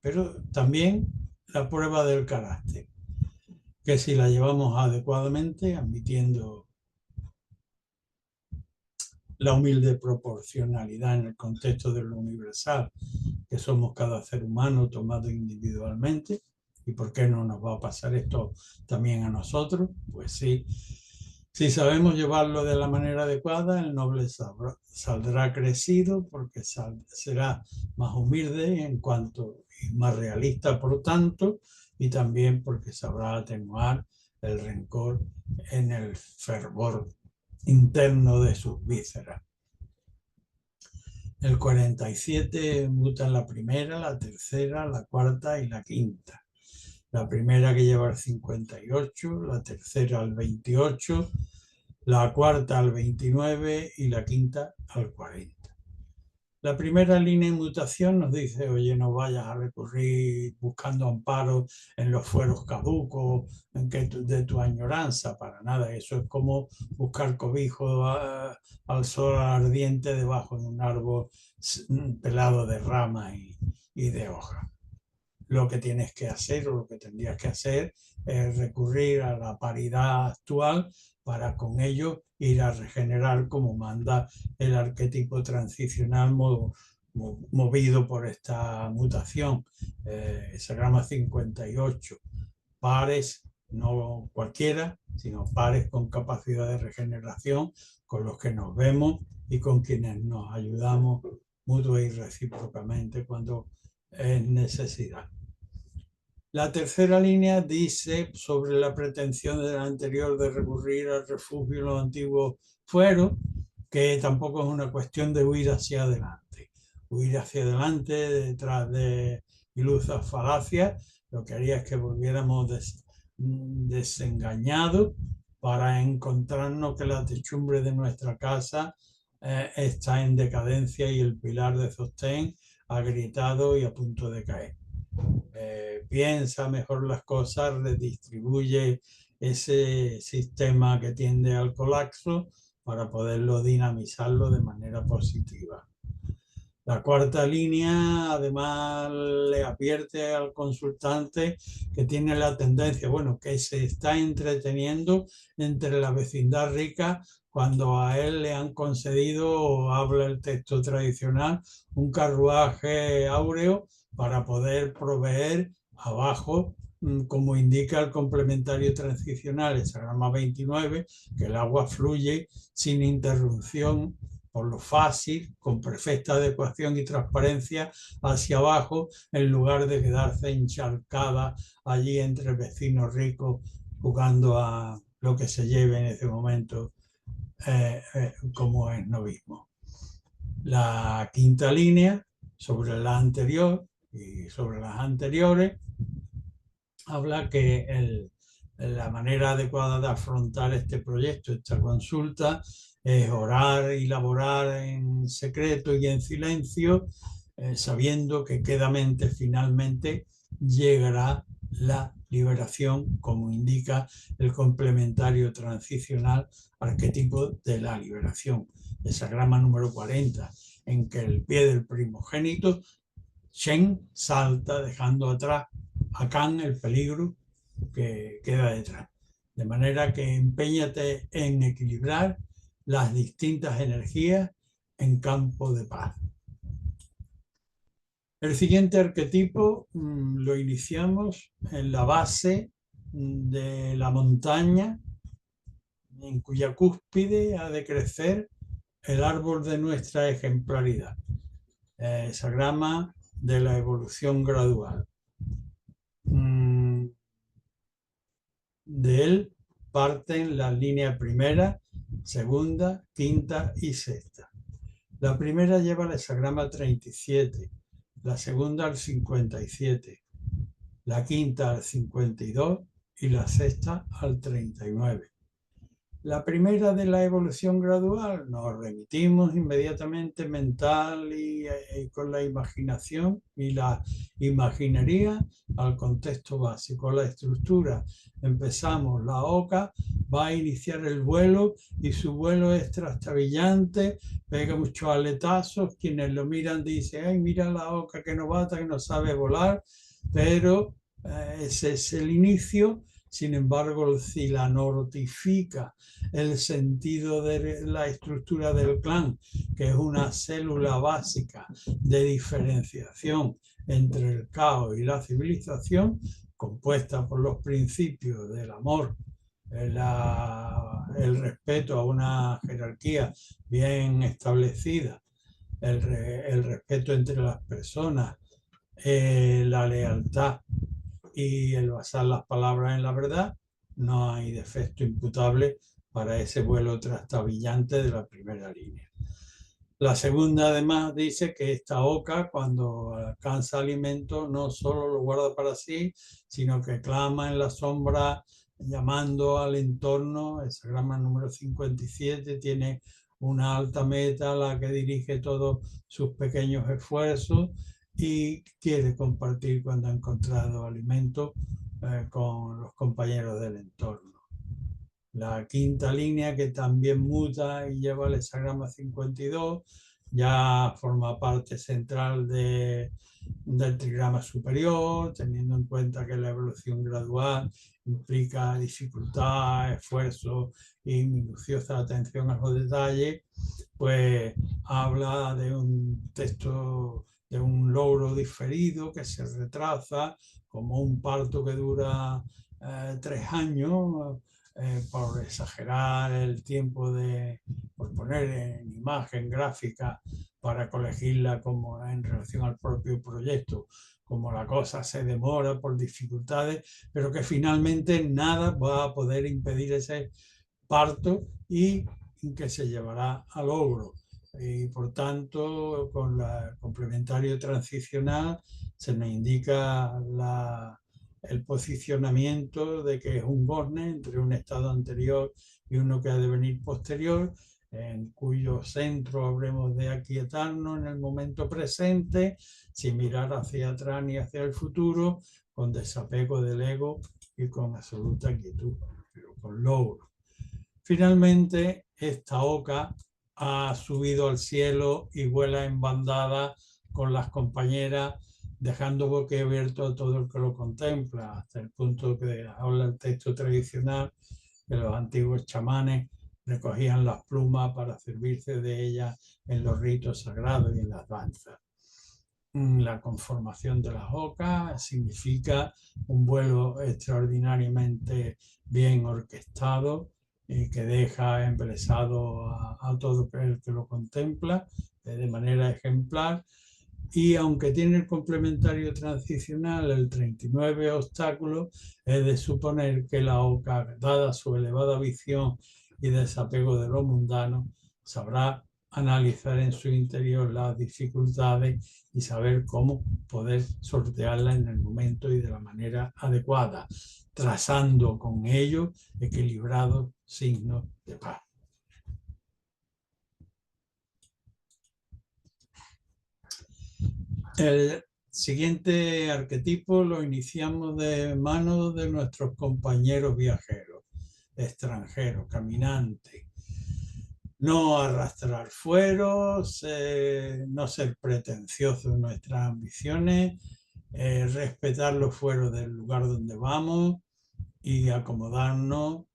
pero también la prueba del carácter, que si la llevamos adecuadamente, admitiendo la humilde proporcionalidad en el contexto de lo universal, que somos cada ser humano tomado individualmente, ¿y por qué no nos va a pasar esto también a nosotros? Pues sí, si sabemos llevarlo de la manera adecuada, el noble saldrá crecido, porque será más humilde en cuanto y más realista, por tanto, y también porque sabrá atenuar el rencor en el fervor interno de sus vísceras. El 47 muta la primera, la tercera, la cuarta y la quinta. La primera que lleva el 58, la tercera al 28, la cuarta al 29 y la quinta al 40. La primera línea de mutación nos dice: oye, no vayas a recurrir buscando amparo en los fueros caducos de tu añoranza, para nada. Eso es como buscar cobijo al sol ardiente debajo de un árbol pelado de ramas y de hojas. Lo que tienes que hacer, o lo que tendrías que hacer, es recurrir a la paridad actual para con ello ir a regenerar como manda el arquetipo transicional movido por esta mutación. Hexagrama 58, pares no cualquiera, sino pares con capacidad de regeneración, con los que nos vemos y con quienes nos ayudamos mutua y recíprocamente cuando es necesidad. La tercera línea dice sobre la pretensión de la anterior de recurrir al refugio en los antiguos fueros, que tampoco es una cuestión de huir hacia adelante. Huir hacia adelante detrás de ilusas falacias, lo que haría es que volviéramos desengañados para encontrarnos que la techumbre de nuestra casa está en decadencia y el pilar de sostén ha gritado y a punto de caer. Piensa mejor las cosas, redistribuye ese sistema que tiende al colapso para poderlo dinamizarlo de manera positiva. La cuarta línea además le advierte al consultante que tiene la tendencia, bueno, que se está entreteniendo entre la vecindad rica cuando a él le han concedido, habla el texto tradicional, un carruaje áureo para poder proveer abajo, como indica el complementario transicional, el Sagrama 29, que el agua fluye sin interrupción por lo fácil, con perfecta adecuación y transparencia hacia abajo, en lugar de quedarse encharcada allí entre vecinos ricos jugando a lo que se lleve en ese momento como esnovismo. La quinta línea, sobre la anterior y sobre las anteriores, habla que la manera adecuada de afrontar este proyecto, esta consulta, es orar y laborar en secreto y en silencio, sabiendo que quedamente finalmente llegará la liberación, como indica el complementario transicional arquetipo de la liberación, el Sagrama número 40, en que el pie del primogénito, Shen, salta dejando atrás a Kan el peligro que queda detrás. De manera que empeñate en equilibrar las distintas energías en campo de paz. El siguiente arquetipo lo iniciamos en la base de la montaña, en cuya cúspide ha de crecer el árbol de nuestra ejemplaridad. Sagrama de la evolución gradual. De él parten las líneas primera, segunda, quinta y sexta. La primera lleva el hexagrama 37, la segunda al 57, la quinta al 52 y la sexta al 39. La primera de la evolución gradual, nos remitimos inmediatamente mental y con la imaginación y la imaginería al contexto básico, la estructura. Empezamos, la oca va a iniciar el vuelo y su vuelo es trastabillante, pega muchos aletazos, quienes lo miran dicen, ay, mira la oca que novata, que no sabe volar, pero ese es el inicio. Sin embargo, si la notifica el sentido de la estructura del clan, que es una célula básica de diferenciación entre el caos y la civilización, compuesta por los principios del amor, el respeto a una jerarquía bien establecida, el respeto entre las personas, la lealtad y el basar las palabras en la verdad, no hay defecto imputable para ese vuelo trastabillante de la primera línea. La segunda además dice que esta oca, cuando alcanza alimento, no solo lo guarda para sí, sino que clama en la sombra llamando al entorno. El Sagrama número 57 tiene una alta meta a la que dirige todos sus pequeños esfuerzos y quiere compartir cuando ha encontrado alimento con los compañeros del entorno. La quinta línea, que también muta y lleva el hexagrama 52, ya forma parte central del trigrama superior, teniendo en cuenta que la evolución gradual implica dificultad, esfuerzo y minuciosa atención a los detalles, pues habla de un texto, de un logro diferido que se retrasa, como un parto que dura 3 años, por exagerar el tiempo por poner en imagen gráfica para colegirla como en relación al propio proyecto, como la cosa se demora por dificultades, pero que finalmente nada va a poder impedir ese parto y que se llevará al logro. Y por tanto, con el complementario transicional se nos indica el posicionamiento de que es un borne entre un estado anterior y uno que ha de venir posterior, en cuyo centro habremos de aquietarnos en el momento presente, sin mirar hacia atrás ni hacia el futuro, con desapego del ego y con absoluta quietud, pero con logro. Finalmente, esta oca ha subido al cielo y vuela en bandada con las compañeras, dejando boquiabierto a todo el que lo contempla, hasta el punto que habla el texto tradicional que los antiguos chamanes recogían las plumas para servirse de ellas en los ritos sagrados y en las danzas. La conformación de las ocas significa un vuelo extraordinariamente bien orquestado y que deja embelesado a todo el que lo contempla de manera ejemplar. Y aunque tiene el complementario transicional, el 39 obstáculos, es de suponer que la oca, dada su elevada visión y desapego de lo mundano, sabrá analizar en su interior las dificultades y saber cómo poder sortearlas en el momento y de la manera adecuada, trazando con ello equilibrados signos de paz. El siguiente arquetipo lo iniciamos de manos de nuestros compañeros viajeros, extranjeros, caminantes. No arrastrar fueros, no ser pretenciosos en nuestras ambiciones, respetar los fueros del lugar donde vamos y acomodarnos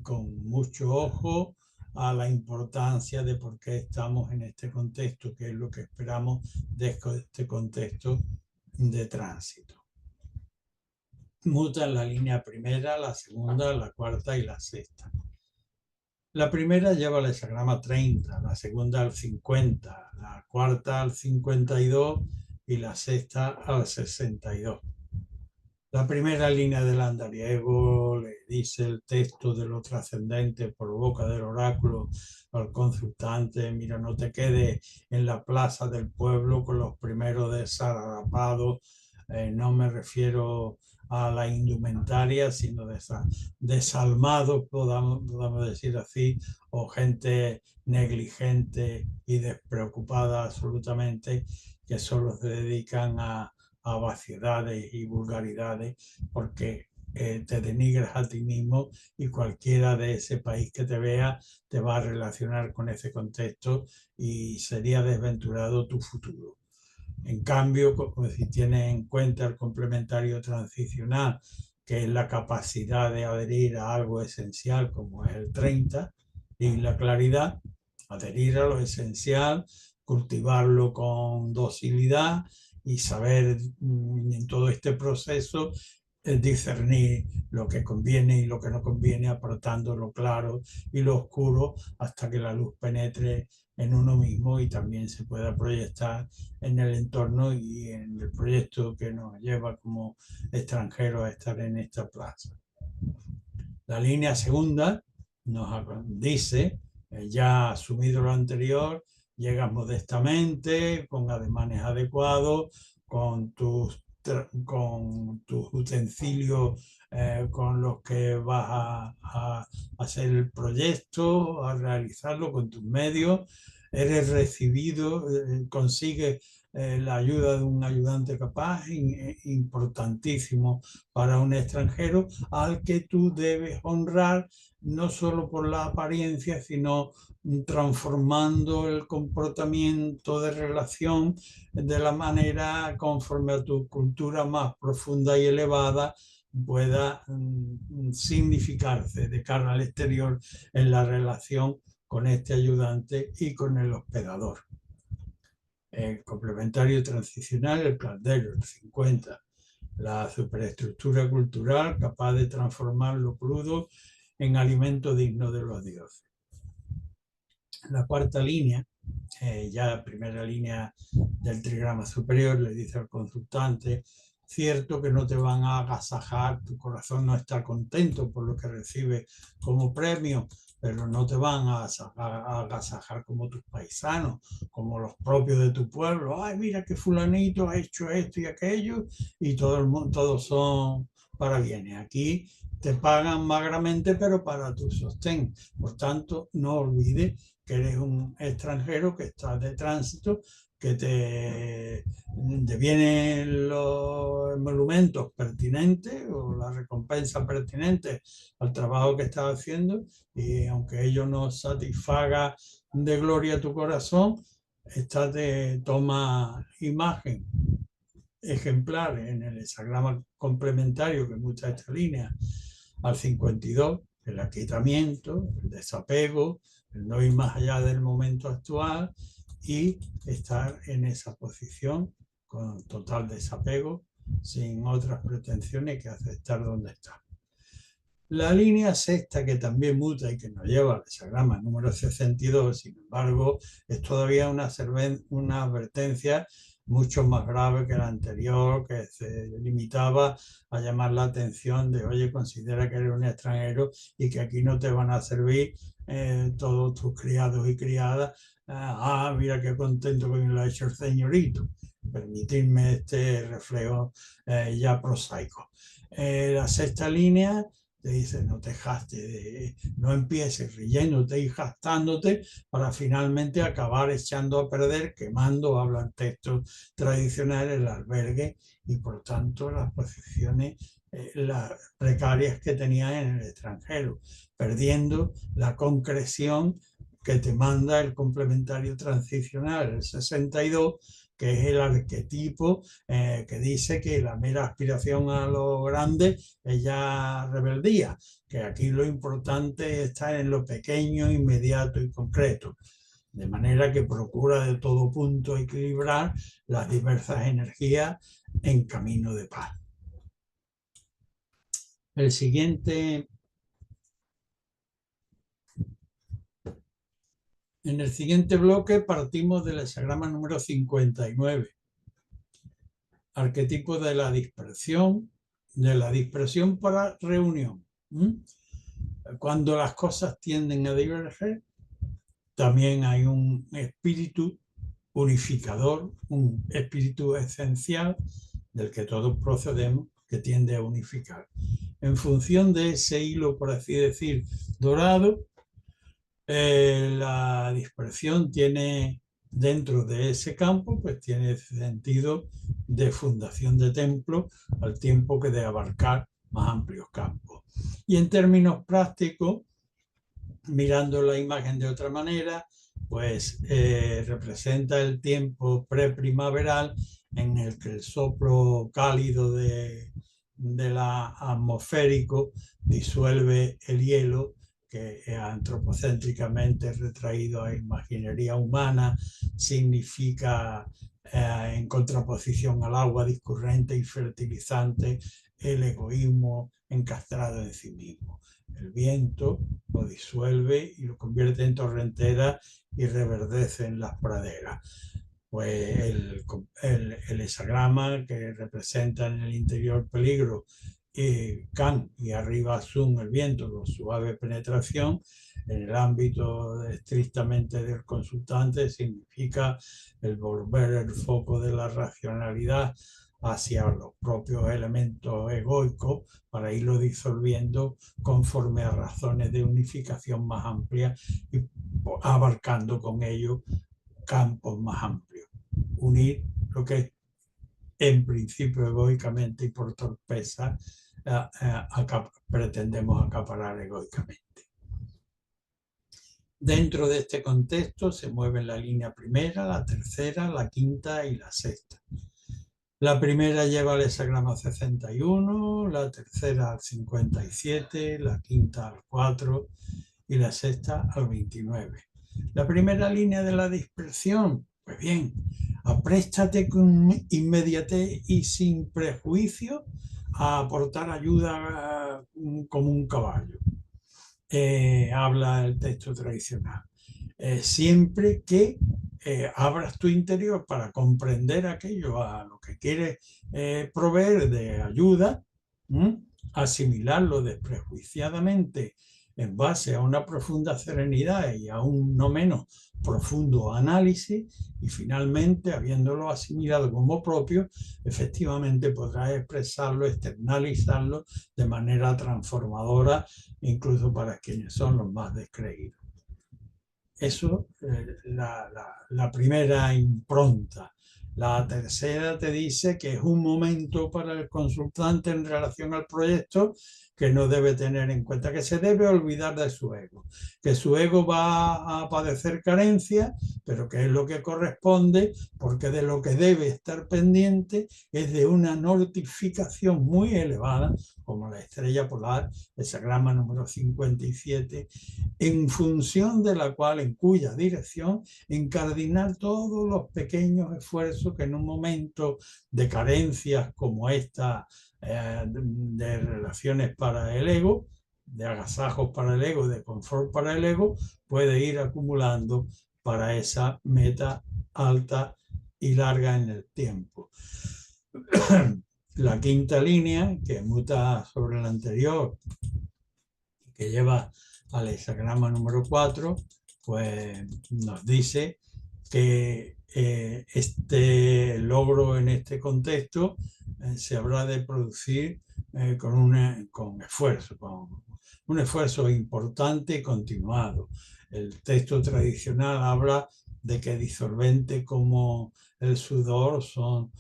con mucho ojo a la importancia de por qué estamos en este contexto, qué es lo que esperamos de este contexto de tránsito. Mutan la línea primera, la segunda, la cuarta y la sexta. La primera lleva el hexagrama 30, la segunda al 50, la cuarta al 52 y la sexta al 62. La primera línea del andariego le dice el texto de lo trascendente por boca del oráculo al consultante: mira, no te quedes en la plaza del pueblo con los primeros desarrapados. No me refiero a la indumentaria, sino de desalmados, podamos decir así, o gente negligente y despreocupada absolutamente, que solo se dedican a vaciedades y vulgaridades, porque te denigras a ti mismo y cualquiera de ese país que te vea te va a relacionar con ese contexto y sería desventurado tu futuro. En cambio, si tienes en cuenta el complementario transicional, que es la capacidad de adherir a algo esencial como es el 30, y la claridad, adherir a lo esencial, cultivarlo con docilidad y saber en todo este proceso discernir lo que conviene y lo que no conviene, apartando lo claro y lo oscuro hasta que la luz penetre en uno mismo y también se pueda proyectar en el entorno y en el proyecto que nos lleva como extranjeros a estar en esta plaza. La línea segunda nos dice, ya asumido lo anterior, llegas modestamente, con ademanes adecuados, con tus utensilios con los que vas a hacer el proyecto, a realizarlo con tus medios. Eres recibido, consigues la ayuda de un ayudante capaz, importantísimo para un extranjero, al que tú debes honrar no solo por la apariencia, sino transformando el comportamiento de relación de la manera conforme a tu cultura más profunda y elevada pueda significarse de cara al exterior en la relación con este ayudante y con el hospedador. El complementario transicional, el caldero, el 50. la superestructura cultural capaz de transformar lo crudo en alimento digno de los dioses. La cuarta línea, ya primera línea del trigrama superior, le dice al consultante: cierto que no te van a agasajar, tu corazón no está contento por lo que recibe como premio, pero no te van a agasajar como tus paisanos, como los propios de tu pueblo. Ay, mira que fulanito ha hecho esto y aquello, y todo el mundo, todos son parabienes. Aquí te pagan magramente, pero para tu sostén. Por tanto, no olvides que eres un extranjero que está de tránsito, que te vienen los emolumentos pertinentes o la recompensa pertinente al trabajo que estás haciendo, y aunque ello no satisfaga de gloria tu corazón, esta te toma imagen ejemplar en el hexagrama complementario que muestra esta línea al 52, el aquietamiento, el desapego, el no ir más allá del momento actual y estar en esa posición con total desapego, sin otras pretensiones que aceptar donde está. La línea sexta, que también muta y que nos lleva al hexagrama número 62, sin embargo, es todavía una advertencia mucho más grave que la anterior, que se limitaba a llamar la atención de: oye, considera que eres un extranjero y que aquí no te van a servir todos tus criados y criadas. Mira qué contento que me lo ha hecho el señorito. Permitidme este reflejo ya prosaico. La sexta línea te dice: no te jastes, no empieces riéndote y jactándote para finalmente acabar echando a perder, quemando, hablan textos tradicionales, el albergue y por tanto las posiciones las precarias que tenías en el extranjero, perdiendo la concreción que te manda el complementario transicional, el 62, que es el arquetipo que dice que la mera aspiración a lo grande es ya rebeldía, que aquí lo importante está en lo pequeño, inmediato y concreto, de manera que procura de todo punto equilibrar las diversas energías en camino de paz. El siguiente... En el siguiente bloque partimos del hexagrama número 59, arquetipo de la dispersión para reunión. Cuando las cosas tienden a diverger, también hay un espíritu unificador, un espíritu esencial del que todos procedemos, que tiende a unificar. En función de ese hilo, por así decir, dorado, la dispersión tiene, dentro de ese campo, pues tiene sentido de fundación de templo, al tiempo que de abarcar más amplios campos. Y en términos prácticos, mirando la imagen de otra manera, pues representa el tiempo preprimaveral en el que el soplo cálido del atmosférico disuelve el hielo, que antropocéntricamente retraído a imaginería humana significa, en contraposición al agua discurrente y fertilizante, el egoísmo encastrado en sí mismo. El viento lo disuelve y lo convierte en torrentera y reverdece en las praderas. Pues el hexagrama, que representa en el interior peligro, Can, y arriba Sun, el viento, con suave penetración, en el ámbito estrictamente del consultante significa el volver el foco de la racionalidad hacia los propios elementos egoicos para irlo disolviendo conforme a razones de unificación más amplias y abarcando con ello campos más amplios. Unir lo que en principio egoicamente y por torpeza pretendemos acaparar egoicamente. Dentro de este contexto se mueven la línea primera, la tercera, la quinta y la sexta. La primera lleva el hexagrama 61, la tercera al 57, la quinta al 4 y la sexta al 29. La primera línea de la dispersión, pues bien, Apréstate con inmediatez y sin prejuicio a aportar ayuda como un caballo. Habla el texto tradicional. Siempre que abras tu interior para comprender aquello a lo que quieres proveer de ayuda, asimilarlo desprejuiciadamente en base a una profunda serenidad y a un no menos profundo análisis, y finalmente, habiéndolo asimilado como propio, efectivamente podrás expresarlo, externalizarlo de manera transformadora, incluso para quienes son los más descreídos. Eso la primera impronta. La tercera te dice que es un momento para el consultante en relación al proyecto que no debe tener en cuenta, que se debe olvidar de su ego, que su ego va a padecer carencia, pero que es lo que corresponde, porque de lo que debe estar pendiente es de una notificación muy elevada, como la estrella polar, el sagrama número 57, en función de la cual, en cuya dirección, encardinar todos los pequeños esfuerzos que en un momento de carencias como esta, de relaciones para el ego, de agasajos para el ego, de confort para el ego, puede ir acumulando para esa meta alta y larga en el tiempo. La quinta línea, que muta sobre la anterior, que lleva al hexagrama número 4, pues nos dice que este logro en este contexto se habrá de producir con esfuerzo, con un esfuerzo importante y continuado. El texto tradicional habla de que disolvente como el sudor son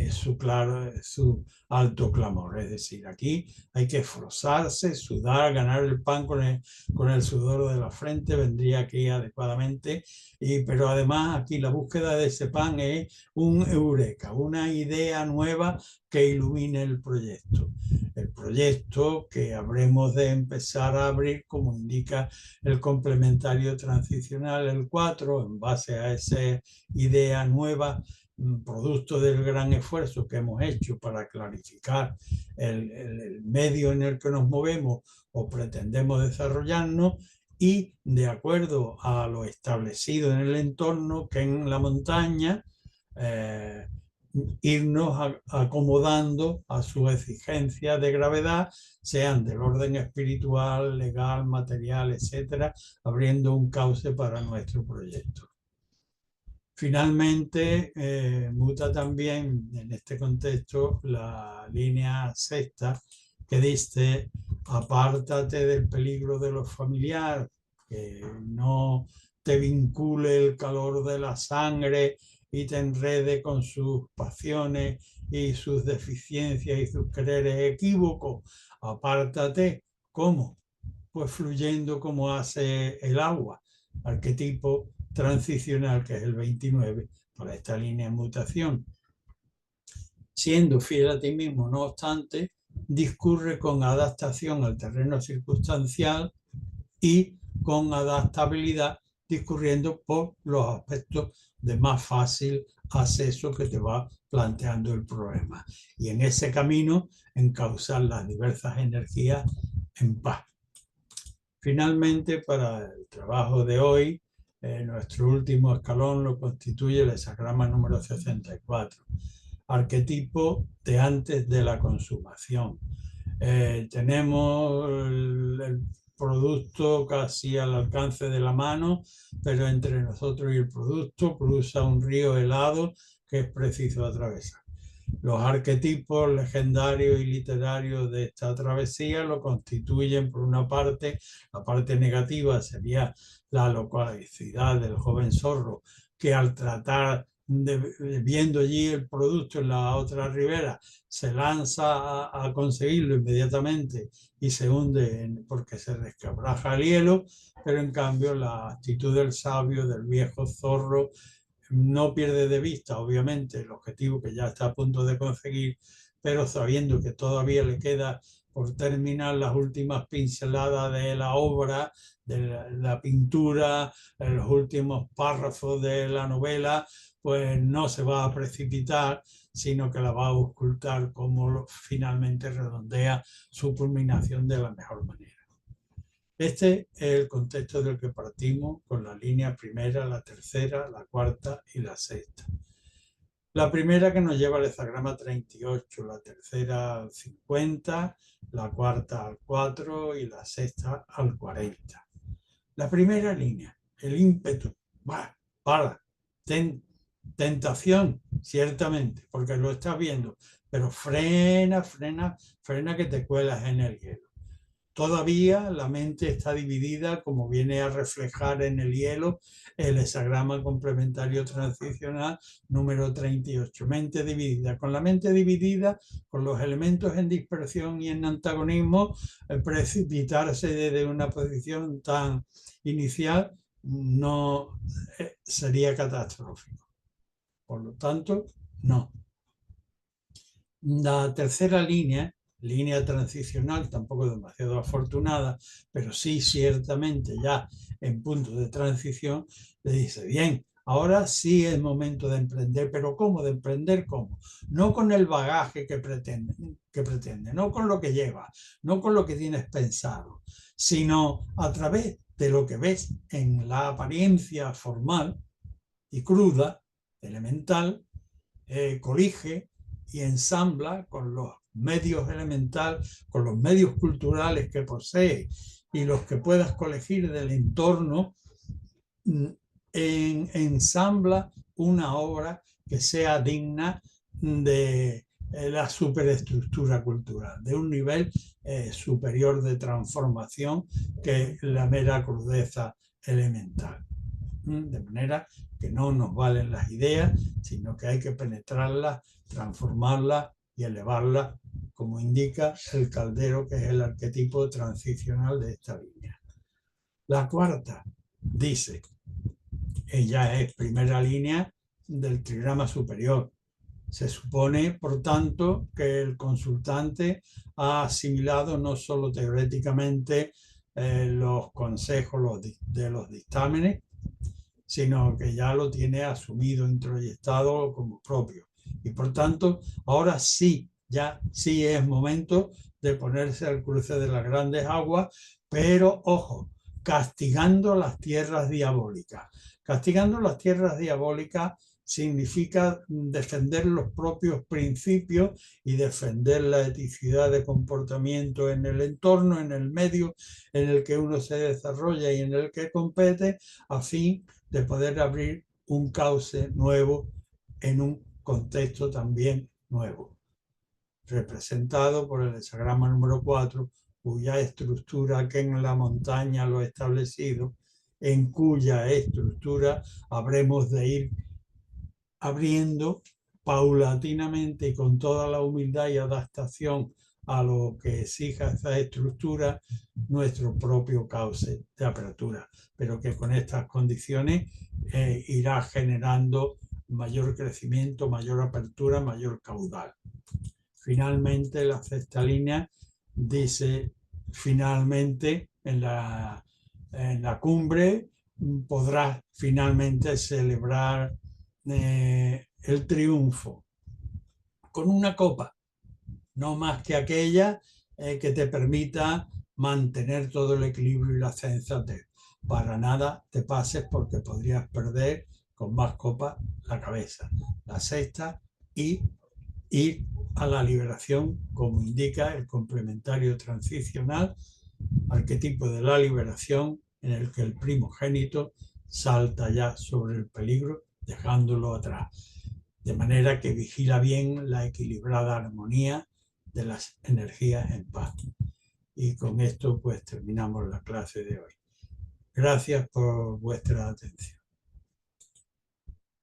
su alto clamor. Es decir, aquí hay que esforzarse, sudar, ganar el pan con el sudor de la frente, vendría aquí adecuadamente. Pero además aquí la búsqueda de ese pan es un eureka, una idea nueva que ilumine el proyecto. El proyecto que habremos de empezar a abrir, como indica el complementario transicional, el 4, en base a esa idea nueva, producto del gran esfuerzo que hemos hecho para clarificar el medio en el que nos movemos o pretendemos desarrollarnos, y de acuerdo a lo establecido en el entorno, que en la montaña, irnos acomodando a sus exigencias de gravedad, sean del orden espiritual, legal, material, etcétera, abriendo un cauce para nuestro proyecto. Finalmente, muta también en este contexto la línea sexta, que dice: apártate del peligro de lo familiar, que no te vincule el calor de la sangre y te enrede con sus pasiones y sus deficiencias y sus quereres equívocos. Apártate, ¿cómo? Pues fluyendo como hace el agua, arquetipo transicional, que es el 29, para esta línea de mutación. Siendo fiel a ti mismo, no obstante, discurre con adaptación al terreno circunstancial y con adaptabilidad, discurriendo por los aspectos de más fácil acceso que te va planteando el problema. Y en ese camino, encauzar las diversas energías en paz. Finalmente, para el trabajo de hoy, nuestro último escalón lo constituye el hexagrama número 64, arquetipo de antes de la consumación. Tenemos el producto casi al alcance de la mano, pero entre nosotros y el producto cruza un río helado que es preciso atravesar. Los arquetipos legendarios y literarios de esta travesía lo constituyen, por una parte, la parte negativa sería la locuacidad del joven zorro, que al tratar viendo allí el producto en la otra ribera, se lanza a conseguirlo inmediatamente y se hunde porque se resquebraja el hielo. Pero en cambio la actitud del sabio, del viejo zorro, no pierde de vista, obviamente, el objetivo que ya está a punto de conseguir, pero sabiendo que todavía le queda por terminar las últimas pinceladas de la obra, de la pintura, los últimos párrafos de la novela, pues no se va a precipitar, sino que la va a auscultar como finalmente redondea su culminación de la mejor manera. Este es el contexto del que partimos con la línea primera, la tercera, la cuarta y la sexta. La primera que nos lleva al hexagrama 38, la tercera al 50, la cuarta al 4 y la sexta al 40. La primera línea, el ímpetu, tentación, ciertamente, porque lo estás viendo, pero frena que te cuelas en el hielo. Todavía la mente está dividida, como viene a reflejar en el hielo el hexagrama complementario transicional número 38. Mente dividida. Con la mente dividida, con los elementos en dispersión y en antagonismo, precipitarse desde una posición tan inicial no sería catastrófico. Por lo tanto, no. La tercera línea transicional, tampoco demasiado afortunada, pero sí ciertamente ya en punto de transición, le dice, bien, ahora sí es momento de emprender, pero ¿cómo? ¿De emprender cómo? No con el bagaje que pretende, no con lo que lleva, no con lo que tienes pensado, sino a través de lo que ves en la apariencia formal y cruda, elemental, colige y ensambla con los medios elementales, con los medios culturales que posee y los que puedas colegir del entorno, ensambla una obra que sea digna de la superestructura cultural, de un nivel superior de transformación que la mera crudeza elemental. De manera que no nos valen las ideas, sino que hay que penetrarlas, transformarlas y elevarlas, como indica el caldero, que es el arquetipo transicional de esta línea. La cuarta dice, ella es primera línea del trigrama superior. Se supone, por tanto, que el consultante ha asimilado no solo teóricamente los consejos de los dictámenes, sino que ya lo tiene asumido, introyectado como propio. Y por tanto, ahora sí, ya sí es momento de ponerse al cruce de las grandes aguas, pero ojo, castigando las tierras diabólicas. Castigando las tierras diabólicas significa defender los propios principios y defender la eticidad de comportamiento en el entorno, en el medio en el que uno se desarrolla y en el que compete, a fin de poder abrir un cauce nuevo en un contexto también nuevo, representado por el hexagrama número 4, cuya estructura que en la montaña lo he establecido, en cuya estructura habremos de ir abriendo paulatinamente y con toda la humildad y adaptación a lo que exija esa estructura, nuestro propio cauce de apertura, pero que con estas condiciones irá generando mayor crecimiento, mayor apertura, mayor caudal. Finalmente, la sexta línea dice, finalmente, en la cumbre podrás finalmente celebrar el triunfo con una copa, no más que aquella que te permita mantener todo el equilibrio y la sensatez. Para nada te pases, porque podrías perder con más copas la cabeza. La sexta, y ir a la liberación, como indica el complementario transicional, arquetipo de la liberación, en el que el primogénito salta ya sobre el peligro, dejándolo atrás. De manera que vigila bien la equilibrada armonía de las energías en paz. Y con esto pues terminamos la clase de hoy. Gracias por vuestra atención.